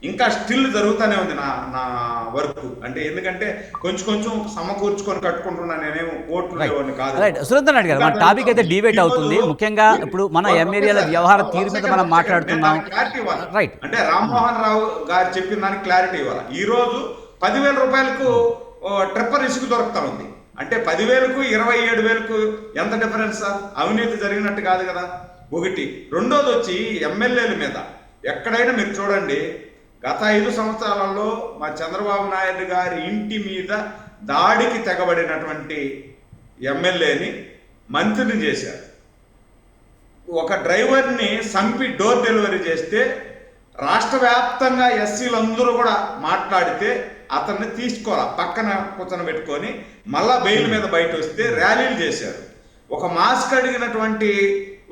S2: ఇంకా స్టిల్ జరుగుతూనే ఉంది నా వర్క్. అంటే ఎందుకంటే కొంచెం సమకూర్చుకొని కట్టుకుంటున్నా. నేనేమో కోర్టులో కాదు.
S1: సురేంద్ర నాయుడు గారు, మన టాపిక్ అయితే డిబేట్ అవుతుంది. ముఖ్యంగా ఇప్పుడు మన ఎమ్మెల్యేల వ్యవహార తీరు మీద మనం మాట్లాడుతున్నాం. రైట్.
S2: అంటే రామ్మోహన్ రావు గారు చెప్పిన దానికి క్లారిటీ ఇవ్వాలి. ఈ రోజు 10,000 రూపాయలకు ట్రిప్పర్ ఇసుక దొరుకుతా ఉంది. అంటే 10,000కు 27,000కు ఎంత డిఫరెన్స్ సార్? అవినీతి జరిగినట్టు కాదు కదా ఒకటి. రెండోది వచ్చి ఎమ్మెల్యేల మీద ఎక్కడైనా మీరు చూడండి, గత 5 సంవత్సరాలలో మా చంద్రబాబు నాయుడు గారి ఇంటి మీద దాడికి తెగబడినటువంటి ఎమ్మెల్యేని మంత్రిని చేశారు. ఒక డ్రైవర్ని సంపి డోర్ డెలివరీ చేస్తే రాష్ట్ర వ్యాప్తంగా ఎస్సీలందరూ కూడా మాట్లాడితే అతన్ని తీసుకోరా పక్కన కూర్చొని పెట్టుకొని మళ్ళా బెయిల్ మీద బయట వస్తే ర్యాలీలు చేశారు. ఒక మాస్క్ అడిగినటువంటి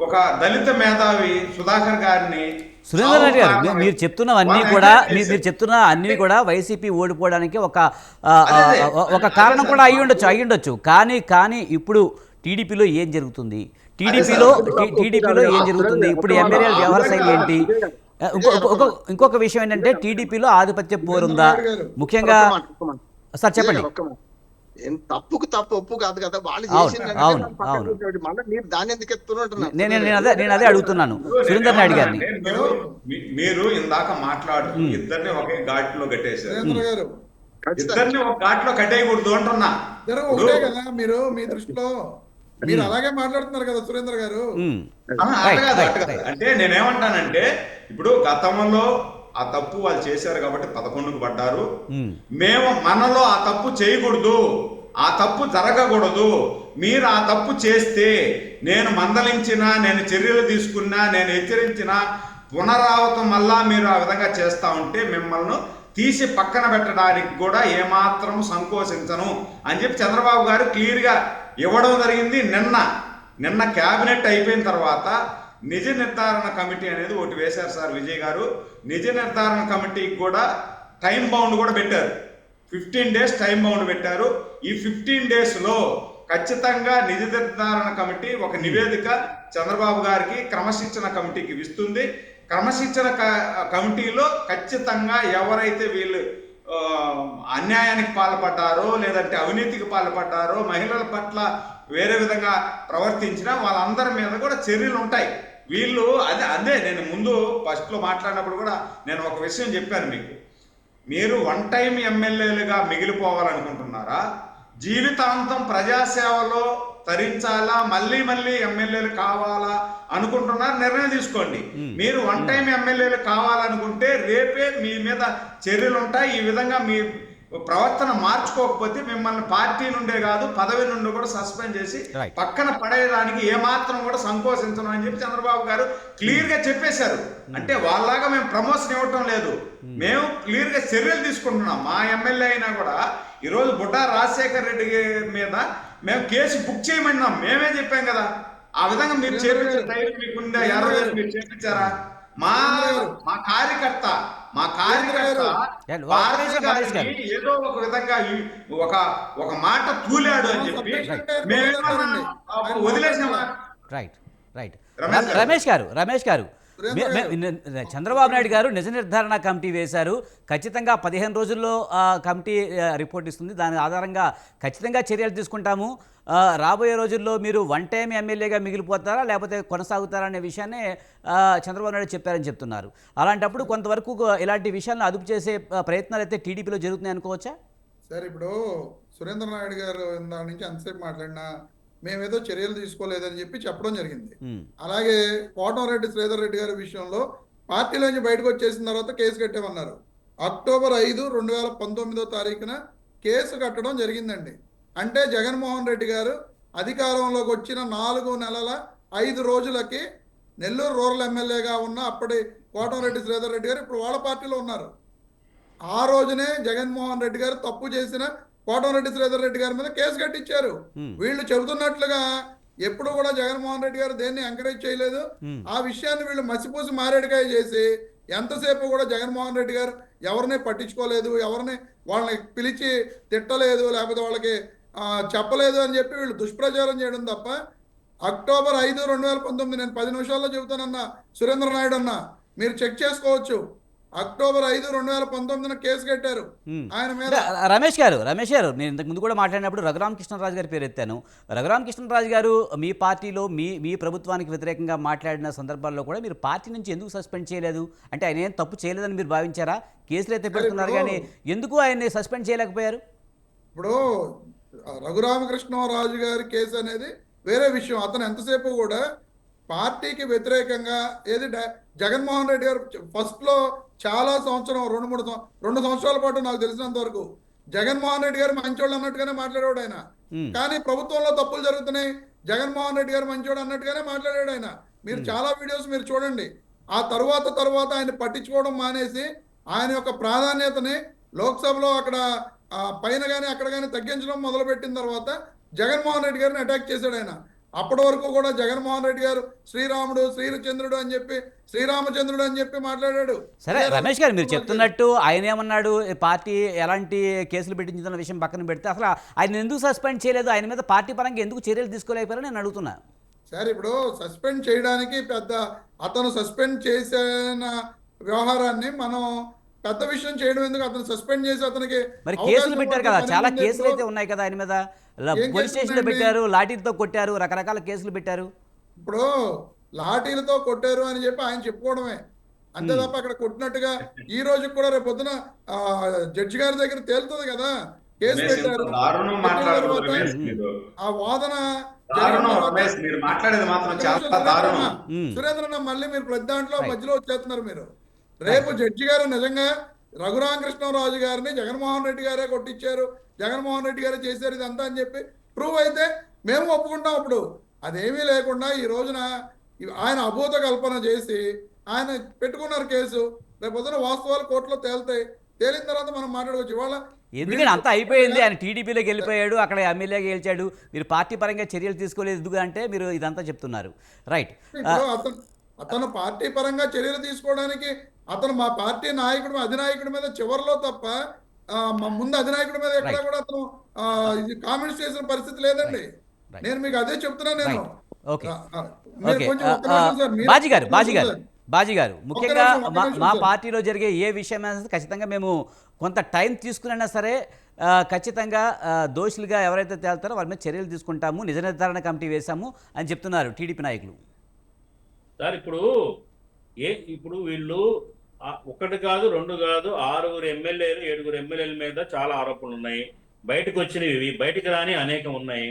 S2: ఒక దళిత మేధావి సుధాకర్ గారిని
S1: సురేందర్ రెడ్డి గారు, మీరు చెప్తున్నవన్నీ కూడా మీరు చెప్తున్న అన్నీ కూడా వైసీపీ ఓడిపోవడానికి ఒక కారణం కూడా అయ్యుండొచ్చు. కానీ ఇప్పుడు టీడీపీలో ఏం జరుగుతుంది, టీడీపీలో ఏం జరుగుతుంది, ఇప్పుడు ఎమ్మెల్యేల వ్యవహార శైలి ఏంటి? ఇంకొక విషయం ఏంటంటే టీడీపీలో ఆధిపత్య పోరుందా ముఖ్యంగా? సార్ చెప్పండి.
S5: తప్పుకు తప్పు ఒప్పు కాదు కదా వాళ్ళు
S1: అవును.
S5: మళ్ళీ మీరు దాన్ని ఎందుకు ఎత్తున్నారు?
S1: నేను అదే అడుగుతున్నాను సురేందర్ నాయుడు గారిని.
S2: మీరు ఇందాక మాట్లాడు ఇద్దరిని ఒకే ఘాట్లో కట్టేశారు.
S3: సురేంద్ర గారు,
S2: ఇద్దరిని ఒక ఘాట్లో కట్టేయకూడదు అంటున్నా.
S3: ఇద్దరు ఒకటే కదా మీరు మీ దృష్టిలో మీరు అలాగే మాట్లాడుతున్నారు కదా సురేంద్ర గారు.
S2: అంటే నేనేమంటానంటే ఇప్పుడు గతంలో ఆ తప్పు వాళ్ళు చేశారు కాబట్టి 11కు పడ్డారు. మేము మనలో ఆ తప్పు చేయకూడదు, ఆ తప్పు జరగకూడదు. మీరు ఆ తప్పు చేస్తే నేను మందలించినా, నేను చర్యలు తీసుకున్నా, నేను హెచ్చరించినా పునరావృతం మళ్ళా మీరు ఆ విధంగా చేస్తా ఉంటే మిమ్మల్ని తీసి పక్కన పెట్టడానికి కూడా ఏమాత్రం సంకోచించను అని చెప్పి చంద్రబాబు గారు క్లియర్గా ఇవ్వడం జరిగింది. నిన్న క్యాబినెట్ అయిపోయిన తర్వాత నిజ నిర్ధారణ కమిటీ అనేది ఒకటి వేశారు సార్ విజయ్ గారు. నిజ నిర్ధారణ కమిటీకి కూడా టైం బౌండ్ కూడా పెట్టారు. 15 days టైం బౌండ్ పెట్టారు. ఈ 15 daysలో ఖచ్చితంగా నిజ నిర్ధారణ కమిటీ ఒక నివేదిక చంద్రబాబు గారికి క్రమశిక్షణ కమిటీకి ఇస్తుంది. క్రమశిక్షణ కమిటీలో ఖచ్చితంగా ఎవరైతే వీళ్ళు అన్యాయానికి పాల్పడ్డారో లేదంటే అవినీతికి పాల్పడ్డారో మహిళల పట్ల వేరే విధంగా ప్రవర్తించినా వాళ్ళందరి మీద కూడా చర్యలు ఉంటాయి. వీళ్ళు అదే నేను ముందు ఫస్ట్లో మాట్లాడినప్పుడు కూడా నేను ఒక విషయం చెప్పాను మీకు. మీరు వన్ టైం ఎమ్మెల్యేలుగా మిగిలిపోవాలనుకుంటున్నారా, జీవితాంతం ప్రజాసేవలో తరించాలా, మళ్ళీ ఎమ్మెల్యేలు కావాలా అనుకుంటున్నారు? నిర్ణయం తీసుకోండి. మీరు వన్ టైం ఎమ్మెల్యేలు కావాలనుకుంటే రేపే మీ మీద చర్యలు ఉంటాయి. ఈ విధంగా మీ ప్రవర్తన మార్చుకోకపోతే మిమ్మల్ని పార్టీ నుండే కాదు పదవి నుండి కూడా సస్పెండ్ చేసి పక్కన పడేయడానికి ఏమాత్రం కూడా సంకోచించను అని చెప్పి చంద్రబాబు గారు క్లియర్ గా చెప్పేశారు. అంటే వాళ్ళలాగా మేము ప్రమోషన్ ఇవ్వటం లేదు, మేము క్లియర్ గా చర్యలు తీసుకుంటున్నాం. మా ఎమ్మెల్యే అయినా కూడా ఈరోజు బుడ్డా రాజశేఖర్ రెడ్డి మీద మేము కేసు బుక్ చేయమన్నాం, మేమే చెప్పాం కదా. ఆ విధంగా మీరు చేపించిన ధైర్యం మీకుందా? 20,000 మీరు చేపించారా? మా కార్యకర్త ఏదో ఒక విధంగా ఒక మాట తూలాడు అని చెప్పి వదిలేసామా?
S1: రైట్. రమేష్ గారు చంద్రబాబు నాయుడు గారు నిజ నిర్ధారణ కమిటీ వేశారు. ఖచ్చితంగా 15 రోజుల్లో కమిటీ రిపోర్ట్ ఇస్తుంది. దాని ఆధారంగా ఖచ్చితంగా చర్యలు తీసుకుంటాము. రాబోయే రోజుల్లో మీరు వన్ టైం ఎమ్మెల్యేగా మిగిలిపోతారా లేకపోతే కొనసాగుతారా అనే విషయాన్ని చంద్రబాబు నాయుడు చెప్పారని చెప్తున్నారు. అలాంటప్పుడు కొంతవరకు ఇలాంటి విషయాలను అదుపు చేసే ప్రయత్నాలు అయితే టీడీపీలో జరుగుతున్నాయి అనుకోవచ్చా?
S3: సార్ ఇప్పుడు సురేంద్ర నాయుడు గారు దాని నుంచి అంతసేపు మాట్లాడినా మేమేదో చర్యలు తీసుకోలేదని చెప్పి చెప్పడం జరిగింది. అలాగే కోటంరెడ్డి శ్రీధర్ రెడ్డి గారి విషయంలో పార్టీలోంచి బయటకు వచ్చేసిన తర్వాత కేసు కట్టామన్నారు. అక్టోబర్ 5, 2019 కేసు కట్టడం జరిగిందండి. అంటే జగన్మోహన్ రెడ్డి గారు అధికారంలోకి వచ్చిన 4 నెలల 5 రోజులకి నెల్లూరు రూరల్ ఎమ్మెల్యేగా ఉన్న అప్పటి కోటంరెడ్డి శ్రీధర్ రెడ్డి గారు ఇప్పుడు వాళ్ళ పార్టీలో ఉన్నారు. ఆ రోజునే జగన్మోహన్ రెడ్డి గారు తప్పు చేసిన కోటంరెడ్డి శ్రీధర్ రెడ్డి గారి మీద కేసు కట్టించారు. వీళ్ళు చెబుతున్నట్లుగా ఎప్పుడు కూడా జగన్మోహన్ రెడ్డి గారు దేన్ని ఎంకరేజ్ చేయలేదు. ఆ విషయాన్ని వీళ్ళు మసిపూసి మారేడుకాయ చేసి ఎంతసేపు కూడా జగన్మోహన్ రెడ్డి గారు ఎవరిని పట్టించుకోలేదు, ఎవరిని వాళ్ళని పిలిచి తిట్టలేదు, లేకపోతే వాళ్ళకి చెప్పలేదు అని చెప్పి వీళ్ళు దుష్ప్రచారం చేయడం తప్ప అక్టోబర్ 5, 2019 నేను 10 నిమిషాల్లో చెబుతానన్నా సురేంద్ర నాయుడు అన్న, మీరు చెక్ చేసుకోవచ్చు. అక్టోబర్ 5, 2019 కేసు కట్టారు ఆయన మీద.
S1: రమేష్ గారు నేను ఇంతకు ముందు కూడా మాట్లాడినప్పుడు రఘురామకృష్ణరాజు గారి పేరు ఎత్తాను. రఘురామకృష్ణరాజు గారు మీ పార్టీలో మీ ప్రభుత్వానికి వ్యతిరేకంగా మాట్లాడిన సందర్భాల్లో కూడా మీరు పార్టీ నుంచి ఎందుకు సస్పెండ్ చేయలేదు? అంటే ఆయన ఏం తప్పు చేయలేదని మీరు భావించారా? కేసులు అయితే పెడుతున్నారు కానీ ఎందుకు ఆయన్ని సస్పెండ్ చేయలేకపోయారు?
S3: ఇప్పుడు రఘురామకృష్ణరాజు గారి కేసు అనేది వేరే విషయం. అతను ఎంతసేపు కూడా పార్టీకి వ్యతిరేకంగా జగన్మోహన్ రెడ్డి గారు ఫస్ట్ లో చాలా సంవత్సరం 2 సంవత్సరాల పాటు నాకు తెలిసినంత వరకు జగన్మోహన్ రెడ్డి గారు మంచోళ్ళు అన్నట్టుగానే మాట్లాడేవాడు ఆయన.
S1: ఉమ్,
S3: కానీ ప్రభుత్వంలో తప్పులు జరుగుతున్నాయి, జగన్మోహన్ రెడ్డి గారు మంచోడు అన్నట్టుగానే మాట్లాడాడు ఆయన. మీరు చాలా వీడియోస్ మీరు చూడండి. ఆ తర్వాత ఆయన పట్టించుకోవడం మానేసి ఆయన యొక్క ప్రాధాన్యతని లోక్సభలో అక్కడ పైన కానీ అక్కడ కానీ తగ్గించడం మొదలుపెట్టిన తర్వాత జగన్మోహన్ రెడ్డి గారిని అటాక్ చేశాడు ఆయన. అప్పటి వరకు కూడా జగన్మోహన్ రెడ్డి గారు శ్రీరాముడు శ్రీచంద్రుడు అని చెప్పి శ్రీరామచంద్రుడు అని చెప్పి మాట్లాడాడు.
S1: సరే రమేష్ గారు, మీరు చెప్తున్నట్టు ఆయన ఏమన్నాడు, ఈ పార్టీ ఎలాంటి కేసులు పెట్టించిన విషయం పక్కన పెడితే అసలు ఆయన ఎందుకు సస్పెండ్ చేయలేదు, ఆయన మీద పార్టీ పరంగా ఎందుకు చర్యలు తీసుకోలేకపోయారని నేను అడుగుతున్నా.
S3: సార్ ఇప్పుడు సస్పెండ్ చేయడానికి అతను సస్పెండ్ చేసిన వ్యవహారాన్ని మనం పెద్ద విషయం చేయడం ఎందుకు? అతను సస్పెండ్ చేసి అతనికి
S1: మరి
S3: అవకాశం
S1: కేసులు పెట్టారు కదా,
S3: ఇవ్వడం
S1: చాలా
S3: పని
S1: కేసులు అయితే
S3: ఎందుకు?
S1: ఉన్నాయి కదా ఆయన మీద.
S3: ఏం
S1: పోలీస్ స్టేషన్లో
S3: కేసులు
S1: పెట్టారు, లాఠీలతో కొట్టారు, రకరకాల కేసులు పెట్టారు.
S3: ఇప్పుడు లాఠీలతో కొట్టారు అని చెప్పి ఆయన చెప్పుకోవడమే అంతే తప్ప అక్కడ కొట్టినట్టుగా ఈ రోజు కూడా రేపు పొద్దున జడ్జి గారి దగ్గర తేలుతుంది కదా. కేసు
S2: రమేష్, ఇంత
S3: పెట్టారు,
S2: దారుణం
S3: పెట్టిన
S2: మాట్లాడదు
S3: తర్వాత
S2: రమేష్ మీరు.
S3: ఆ వాదన
S2: దారుణం
S3: జరిగిన
S2: రమేష్, మీరు మాట్లాడేది మాత్రం చాలా దారుణం.
S3: సురేంద్రన్న మళ్ళీ మీరు ప్రతి దాంట్లో
S1: Right.
S3: మధ్యలో వచ్చేస్తున్నారు మీరు. రేపు జడ్జి గారు నిజంగా రఘురామకృష్ణరాజు గారిని జగన్మోహన్ రెడ్డి గారే కొట్టించారు, జగన్మోహన్ రెడ్డి గారే చేశారు ఇదంతా అని చెప్పి ప్రూవ్ అయితే మేము ఒప్పుకుంటాం. అప్పుడు అదేమీ లేకుండా ఈ రోజున ఆయన అభూత కల్పన చేసి ఆయన పెట్టుకున్నారు కేసు. రేపు పొద్దున వాస్తవాలు కోర్టులో తేలిన తర్వాత మనం మాట్లాడుకోవచ్చు. ఇవాళ
S1: ఎందుకని అంతా అయిపోయింది, ఆయన టీడీపీలోకి వెళ్ళిపోయాడు, అక్కడ ఎమ్మెల్యేగా గెలిచాడు, మీరు పార్టీ పరంగా చర్యలు తీసుకోలేదు ఎందుకు అంటే మీరు ఇదంతా చెప్తున్నారు. రైట్.
S3: ఇప్పుడు అతను పార్టీ పరంగా చర్యలు తీసుకోవడానికి అతను మా పార్టీ నాయకుడు అధినాయకుడి మీద చివరిలో తప్ప మా ముందు అధినాయకుడి మీద ఎక్కడ కూడా అతను కామెంట్స్ చేసిన పరిస్థితి లేదండి.
S1: Right.
S3: నేను మీకు అదే చెప్తున్నా. నేను
S1: ఓకే
S3: మీరు
S1: ఓకే
S3: కొంచెం ఒక్క నిమిషం సార్, మీరు
S1: బాజీ గారు ముఖ్యంగా
S3: ఒక్క నిమిషం
S1: మా
S3: సార్.
S1: పార్టీలో జరిగే ఏ విషయమైనా ఖచ్చితంగా మేము కొంత టైం తీసుకునైనా సరే ఖచ్చితంగా దోషులుగా ఎవరైతే తేల్తారో వారి మీద చర్యలు తీసుకుంటాము, నిజ నిర్ధారణ కమిటీ వేశాము అని చెప్తున్నారు టీడీపీ నాయకులు.
S4: సార్ ఇప్పుడు వీళ్ళు ఒకటి కాదు, 2 కాదు, 6 ఎమ్మెల్యేలు 7 ఎమ్మెల్యేల మీద చాలా ఆరోపణలు ఉన్నాయి. బయటకు వచ్చినవి, బయటకు రాని అనేకం ఉన్నాయి.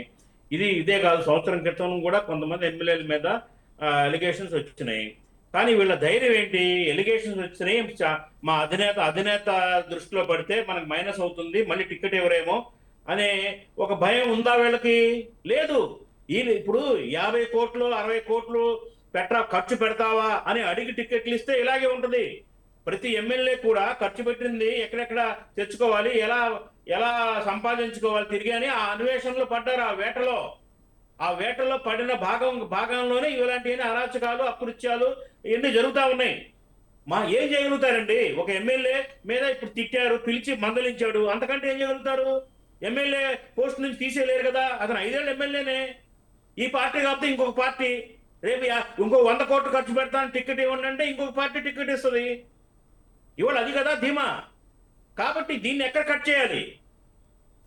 S4: ఇదే కాదు, సంవత్సరం క్రితం కూడా కొంతమంది ఎమ్మెల్యేల మీద అలిగేషన్స్ వచ్చినాయి. కానీ వీళ్ళ ధైర్యం ఏంటి? ఎలిగేషన్స్ వచ్చినాయి, మా అధినేత దృష్టిలో పడితే మనకు మైనస్ అవుతుంది, మళ్ళీ టికెట్ ఎవరేమో అనే ఒక భయం ఉందా వీళ్ళకి? లేదు. ఇప్పుడు 50 కోట్లు 60 కోట్లు ఖర్చు పెడతావా అని అడిగి టికెట్లు ఇస్తే ఇలాగే ఉంటుంది. ప్రతి ఎమ్మెల్యే కూడా ఖర్చు పెట్టింది ఎక్కడెక్కడ తెచ్చుకోవాలి, ఎలా సంపాదించుకోవాలి తిరిగి అని ఆ అన్వేషణలో పడ్డారు. ఆ వేటలో పడిన భాగంలోనే ఇలాంటి అరాచకాలు, అకృత్యాలు ఇవన్నీ జరుగుతూ ఉన్నాయి. ఏం చేయగలుగుతారండి? ఒక ఎమ్మెల్యే మీద ఇప్పుడు తిట్టారు, పిలిచి మందలించాడు, అంతకంటే ఏం చేయగలుగుతారు? ఎమ్మెల్యే పోస్ట్ నుంచి తీసేయలేరు కదా. అతను 5 ఏళ్ళ ఎమ్మెల్యేనే. ఈ పార్టీ కాకపోతే ఇంకొక పార్టీ రేపు ఇంకో 100 కోట్లు ఖర్చు పెడతాను టికెట్ ఇవ్వండి అంటే ఇంకొక పార్టీ టికెట్ ఇస్తుంది. ఇవాళ అది కదా ధీమా. కాబట్టి దీన్ని ఎక్కడ కట్ చేయాలి?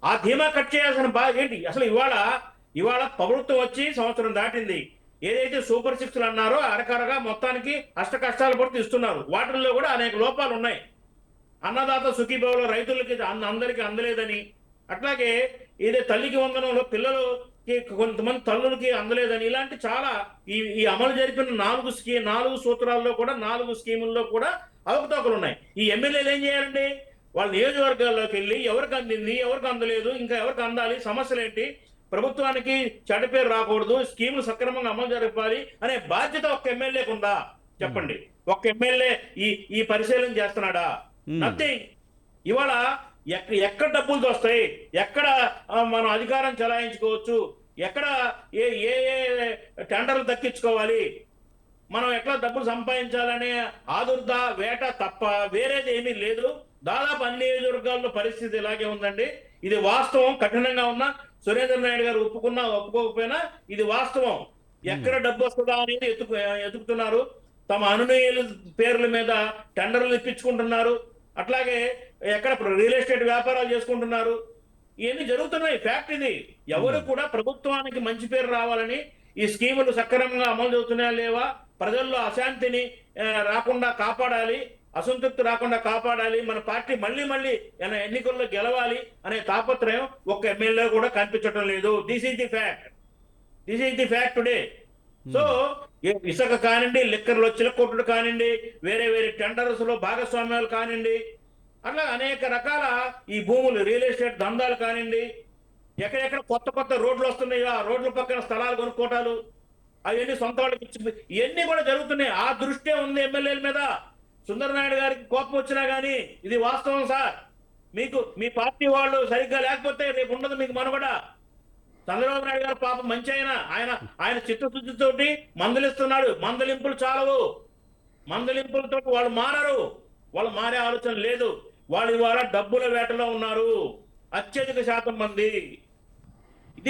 S4: ఆ ధీమా కట్ చేయాల్సిన బాధ్యత ఏంటి? అసలు ఇవాళ ప్రభుత్వం వచ్చి సంవత్సరం దాటింది. ఏదైతే సూపర్ 6లు అన్నారో అరకరగా మొత్తానికి అష్ట కష్టాలు పడుతూ ఇస్తున్నారు. వాటిల్లో కూడా అనేక లోపాలు ఉన్నాయి. అన్నదాత సుఖీభావలో రైతులకి అందరికీ అందలేదని, అట్లాగే ఏదో తల్లికి వందనంలో పిల్లలకి కొంతమంది తల్లులకి అందలేదని, ఇలాంటి చాలా ఈ అమలు జరిపిన 4 సూత్రాల్లో కూడా 4 స్కీముల్లో కూడా అవకతవకలు ఉన్నాయి. ఈ ఎమ్మెల్యేలు ఏం చేయాలండి? వాళ్ళ నియోజకవర్గాల్లోకి వెళ్ళి ఎవరికి అందింది, ఎవరికి అందలేదు, ఇంకా ఎవరికి అందాలి, సమస్యలు ఏంటి, ప్రభుత్వానికి చెడ్డ పేరు రాకూడదు, స్కీములు సక్రమంగా అమలు జరపాలి అనే బాధ్యత ఒక్క ఎమ్మెల్యేకు ఉందా? చెప్పండి. ఒక్క ఎమ్మెల్యే ఈ పరిశీలన చేస్తున్నాడా? నథింగ్. ఇవాళ ఎక్కడ డబ్బులు వస్తాయి, ఎక్కడ మనం అధికారం చలాయించుకోవచ్చు, ఎక్కడ ఏ టెండర్లు దక్కించుకోవాలి, మనం ఎట్లా డబ్బులు సంపాదించాలనే ఆదుర్ద వేట తప్ప వేరేది ఏమీ లేదు. దాదాపు అన్ని నియోజకవర్గాల్లో పరిస్థితి ఇలాగే ఉందండి. ఇది వాస్తవం. కఠినంగా ఉన్న సురేంద్ర నాయుడు గారు ఒప్పుకోకపోయినా ఇది వాస్తవం. ఎక్కడ డబ్బు వస్తుందా అనేది ఎతుకుతున్నారు. తమ అనునయుల పేర్ల మీద టెండర్లు ఇప్పించుకుంటున్నారు. అట్లాగే ఎక్కడ రియల్ ఎస్టేట్ వ్యాపారాలు చేసుకుంటున్నారు. ఇవన్నీ జరుగుతున్నాయి. ఫ్యాక్ట్ ఇది. ఎవరు కూడా ప్రభుత్వానికి మంచి పేరు రావాలని ఈ స్కీములు సక్రమంగా అమలు జరుగుతున్నాయా లేవా, ప్రజల్లో అశాంతిని రాకుండా కాపాడాలి, అసంతృప్తి రాకుండా కాపాడాలి, మన పార్టీ మళ్ళీ ఎన్నికల్లో గెలవాలి అనే తాపత్రయం ఒక్క ఎమ్మెల్యే కూడా కనిపించడం లేదు. This is the fact today. So ఇసుక కానివ్వండి, లిక్కర్లో చిలకొట్టుడు కానివ్వండి, వేరే వేరే టెండర్స్ లో భాగస్వామ్యాలు కానివ్వండి, అట్లా అనేక రకాల ఈ భూములు రియల్ ఎస్టేట్ దందాలు కానివ్వండి, ఎక్కడెక్కడ కొత్త కొత్త రోడ్లు వస్తున్నాయి, ఆ రోడ్ల పక్కన స్థలాలు కొనుక్కోటాలు, అవన్నీ సొంత వాళ్ళకి ఇచ్చి ఇవన్నీ కూడా జరుగుతున్నాయి. ఆ దృష్టే ఉంది ఎమ్మెల్యేల మీద. సుందరనాయుడు గారికి కోపం వచ్చినా గానీ ఇది వాస్తవం సార్. మీకు మీ పార్టీ వాళ్ళు సరిగ్గా లేకపోతే రేపు ఉండదు మీకు మనుగడ. చంద్రబాబు నాయుడు గారు పాపం మంచి ఆయన చిత్తశుద్ధితోటి మందలిస్తున్నాడు. మందలింపులు చాలవు, మందలింపులతో వాళ్ళు మారరు, వాళ్ళు మారే ఆలోచన లేదు. వాళ్ళు ఇవాళ డబ్బుల వేటలో ఉన్నారు అత్యధిక శాతం మంది.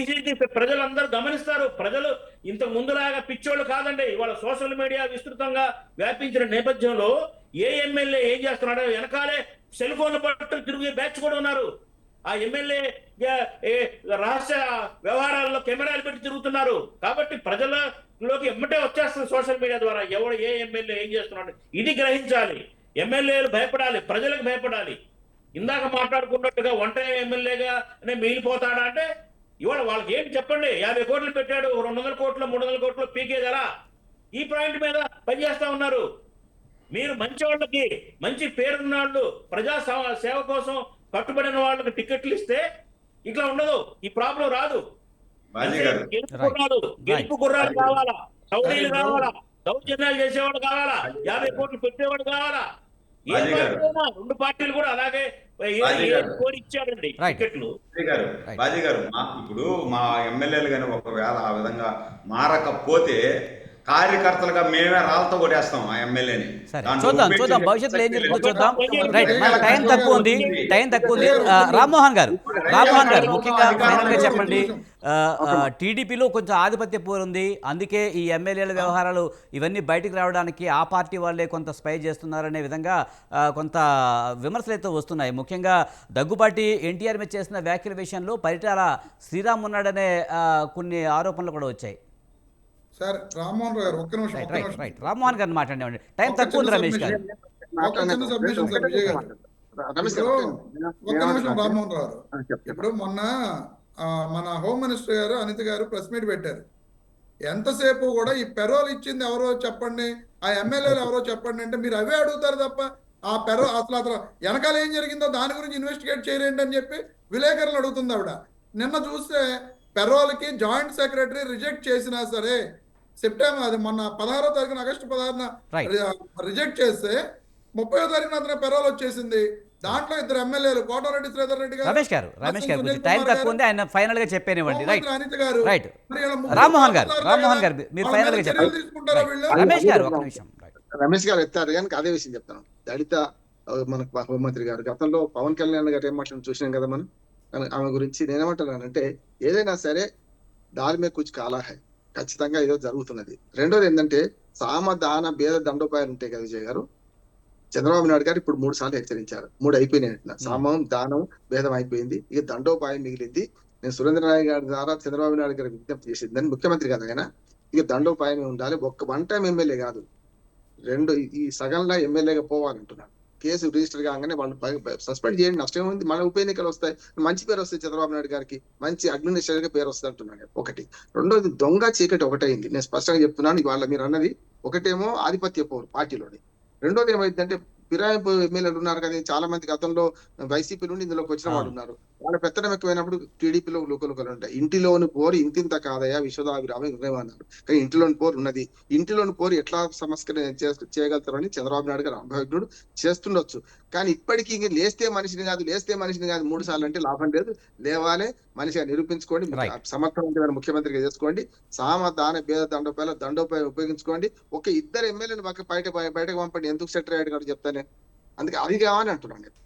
S4: ఇది ప్రజలందరూ గమనిస్తారు. ప్రజలు ఇంతకు ముందులాగా పిచ్చోళ్ళు కాదండి. ఇవాళ సోషల్ మీడియా విస్తృతంగా వ్యాపించిన నేపథ్యంలో ఏ ఎమ్మెల్యే ఏం చేస్తున్నాడో వెనకాలే సెల్ ఫోన్లు పట్టు తిరిగే బ్యాచ్ కూడా ఉన్నారు. ఆ ఎమ్మెల్యే రహస్య వ్యవహారాల్లో కెమెరాలు పెట్టి తిరుగుతున్నారు. కాబట్టి ప్రజలలోకి ఎమ్మటే వచ్చేస్తుంది సోషల్ మీడియా ద్వారా ఎవడు ఏ ఎమ్మెల్యే ఏం చేస్తున్నాడు. ఇది గ్రహించాలి. ఎమ్మెల్యేలు భయపడాలి, ప్రజలకు భయపడాలి. ఇందాక మాట్లాడుకున్నట్టుగా ఒంటరి ఎమ్మెల్యేగా మిగిలిపోతాడా అంటే ఇవాళ వాళ్ళకి ఏంటి చెప్పండి. 50 కోట్లు పెట్టాడు, 200 కోట్లు 300 కోట్లు పీకేదరా? ఈ పాయింట్ మీద పనిచేస్తా ఉన్నారు. మీరు మంచి వాళ్ళకి, మంచి పేరున్న వాళ్ళు, ప్రజా సేవ కోసం కట్టుబడిన వాళ్ళకి టికెట్లు ఇస్తే ఇట్లా ఉండదు, ఈ ప్రాబ్లం రాదు. గెలుపు గుర్రాలు కావాలా, సౌదీలు కావాలా, దౌర్జన్యాలు చేసేవాడు కావాలా, 50 కోట్లు పెట్టేవాడు కావాలా. ఏ పార్టీ అయినా 2 పార్టీలు కూడా అలాగే కోరి ఇచ్చారండి టికెట్లు.
S2: బాజీ గారు, ఇప్పుడు మా ఎమ్మెల్యేలు కానీ ఒకవేళ ఆ విధంగా మారకపోతే కార్యకర్తలుగా మేమే రాళ్ళతో కొట్టేస్తాం ఆ ఎమ్మెల్యేని.
S1: చూద్దాం భవిష్యత్తులో ఏం జరుగుతుందో చూద్దాం. రైట్, టైం తక్కువ ఉంది. రామ్మోహన్ గారు ముఖ్యంగా ఫైనల్ గా చెప్పండి. టీడీపీలో కొంచెం ఆధిపత్య పోరుంది, అందుకే ఈ ఎమ్మెల్యేల వ్యవహారాలు ఇవన్నీ బయటికి రావడానికి ఆ పార్టీ వాళ్ళే కొంత స్పై చేస్తున్నారనే విధంగా కొంత విమర్శలు అయితే వస్తున్నాయి. ముఖ్యంగా దగ్గుబాటి ఎన్టీఆర్ మీద చేసిన వ్యాఖ్యల విషయంలో పరిటాల శ్రీరామ్ ఉన్నాడనే కొన్ని ఆరోపణలు కూడా వచ్చాయి.
S3: సార్ రామ్మోహన్ గారు ఒక్క నిమిషం.
S1: రామ్మోహన్ గారిని మాట్లాడండి, టైం తక్కువ ఉంది. రమేష్ గారు
S3: రామ్మోహన్ రావు ఇప్పుడు మొన్న మన హోమ్ మినిస్టర్ గారు అనిత గారు ప్రెస్ మీట్ పెట్టారు. ఎంతసేపు కూడా ఈ పెరోల్ ఇచ్చింది ఎవరో చెప్పండి, ఆ ఎమ్మెల్యేలు ఎవరో చెప్పండి అంటే మీరు అవే అడుగుతారు తప్ప ఆ అసలు వెనకాల ఏం జరిగిందో దాని గురించి ఇన్వెస్టిగేట్ చేయరేంటి అని చెప్పి విలేకరులు అడుగుతుంది ఆవిడ. నిన్న చూస్తే పెరోల్కి జాయింట్ సెక్రటరీ రిజెక్ట్ చేసినా సరే సెప్టెంబర్ అది మొన్న 16వ తారీఖున ఆగస్టు 16న రిజెక్ట్ చేస్తే 30వ తారీఖున అతను పెరోల్ వచ్చేసింది. దాంట్లో 2 ఎమ్మెల్యేలు కోటారెడ్డి శ్రీధర్ రెడ్డి గారు,
S1: రమేష్ గారు టైం తక్కువ ఉంది, ఆయన ఫైనల్ గా చెప్పేనివ్వండి.
S3: అనిత గారు,
S1: రామ్మోహన్ గారు మీరు ఫైనల్ గా చెప్పండి.
S5: రమేష్ గారు ఎత్తారు కానీ అదే విషయం చెప్తాను. దళిత మనకు హోంమంత్రి గారు గతంలో పవన్ కళ్యాణ్ గారు ఏం మాట్లాడి చూసినాం కదా మనం. ఆమె గురించి నేనేమంటున్నానంటే ఏదైనా సరే దారి మీద కూర్చు కాలాహే, ఖచ్చితంగా ఏదో జరుగుతున్నది. రెండోది ఏంటంటే సామ దాన భేద దండోపాయాలు ఉంటాయి కదా విజయ్ గారు. చంద్రబాబు నాయుడు గారు ఇప్పుడు 3 సార్లు హెచ్చరించారు. 3 అయిపోయినాయి. సామం దానం భేదం అయిపోయింది, ఇక దండోపాయం మిగిలింది. నేను సురేంద్రనాయుడు గారి ద్వారా చంద్రబాబు నాయుడు గారికి విజ్ఞప్తి చేసింది, దాన్ని ముఖ్యమంత్రి కదా ఆయన, ఇక దండోపాయమే ఉండాలి. 1 టైం ఎమ్మెల్యే కాదు, 2 ఈ సగంలో ఎమ్మెల్యేగా పోవాలంటున్నాను. కేసు రిజిస్టర్ కాగానే వాళ్ళు సస్పెండ్ చేయండి, నష్టం ఉంది. మన ఉప ఎన్నికలు వస్తాయి, మంచి పేరు వస్తాయి, చంద్రబాబు నాయుడు గారికి మంచి అడ్మినిస్ట్రేటర్ గా పేరు వస్తుంది అంటున్నాను. ఒకటి. రెండోది దొంగ చీకటి ఒకటైంది. నేను స్పష్టంగా చెప్తున్నాను, ఇవాళ మీరు అన్నది ఒకటేమో ఆధిపత్య పోరు పార్టీలోని, రెండోది ఏమైందంటే ఫిరాయింపు ఎమ్మెల్యేలు ఉన్నారు కదా చాలా మంది. గతంలో వైసీపీ నుండి ఇందులోకి వచ్చిన వాళ్ళు ఉన్నారు. వాళ్ళ పెత్తనం ఎక్కువైనప్పుడు టీడీపీలో లోకలు ఉంటాయి. ఇంటిలోని పోరు ఇంతింత కాదయా విశ్వదాభిరామ నిర్ణయం అన్నారు, కానీ ఇంటిలోని పోరు ఉన్నది. ఇంటిలోని పోరు ఎట్లా సంస్కరణ చేయగలుగుతారని చంద్రబాబు నాయుడు గారు అభ్యర్థుడు చేస్తుండొచ్చు. కానీ ఇప్పటికీ లేస్తే మనిషిని కాదు 3 సార్లు అంటే లాభం లేదు. లేవాలే, మనిషిగా నిరూపించుకోండి, సమర్థవంతమైన ముఖ్యమంత్రిగా చేసుకోండి, సామ దాన భేద దండోపాయం ఉపయోగించుకోండి. 2 ఎమ్మెల్యేని బయటకు పంపండి. ఎందుకు సెక్రటరీ గారు చెప్తానే, అందుకే అది కావాలని అంటున్నాను నేను.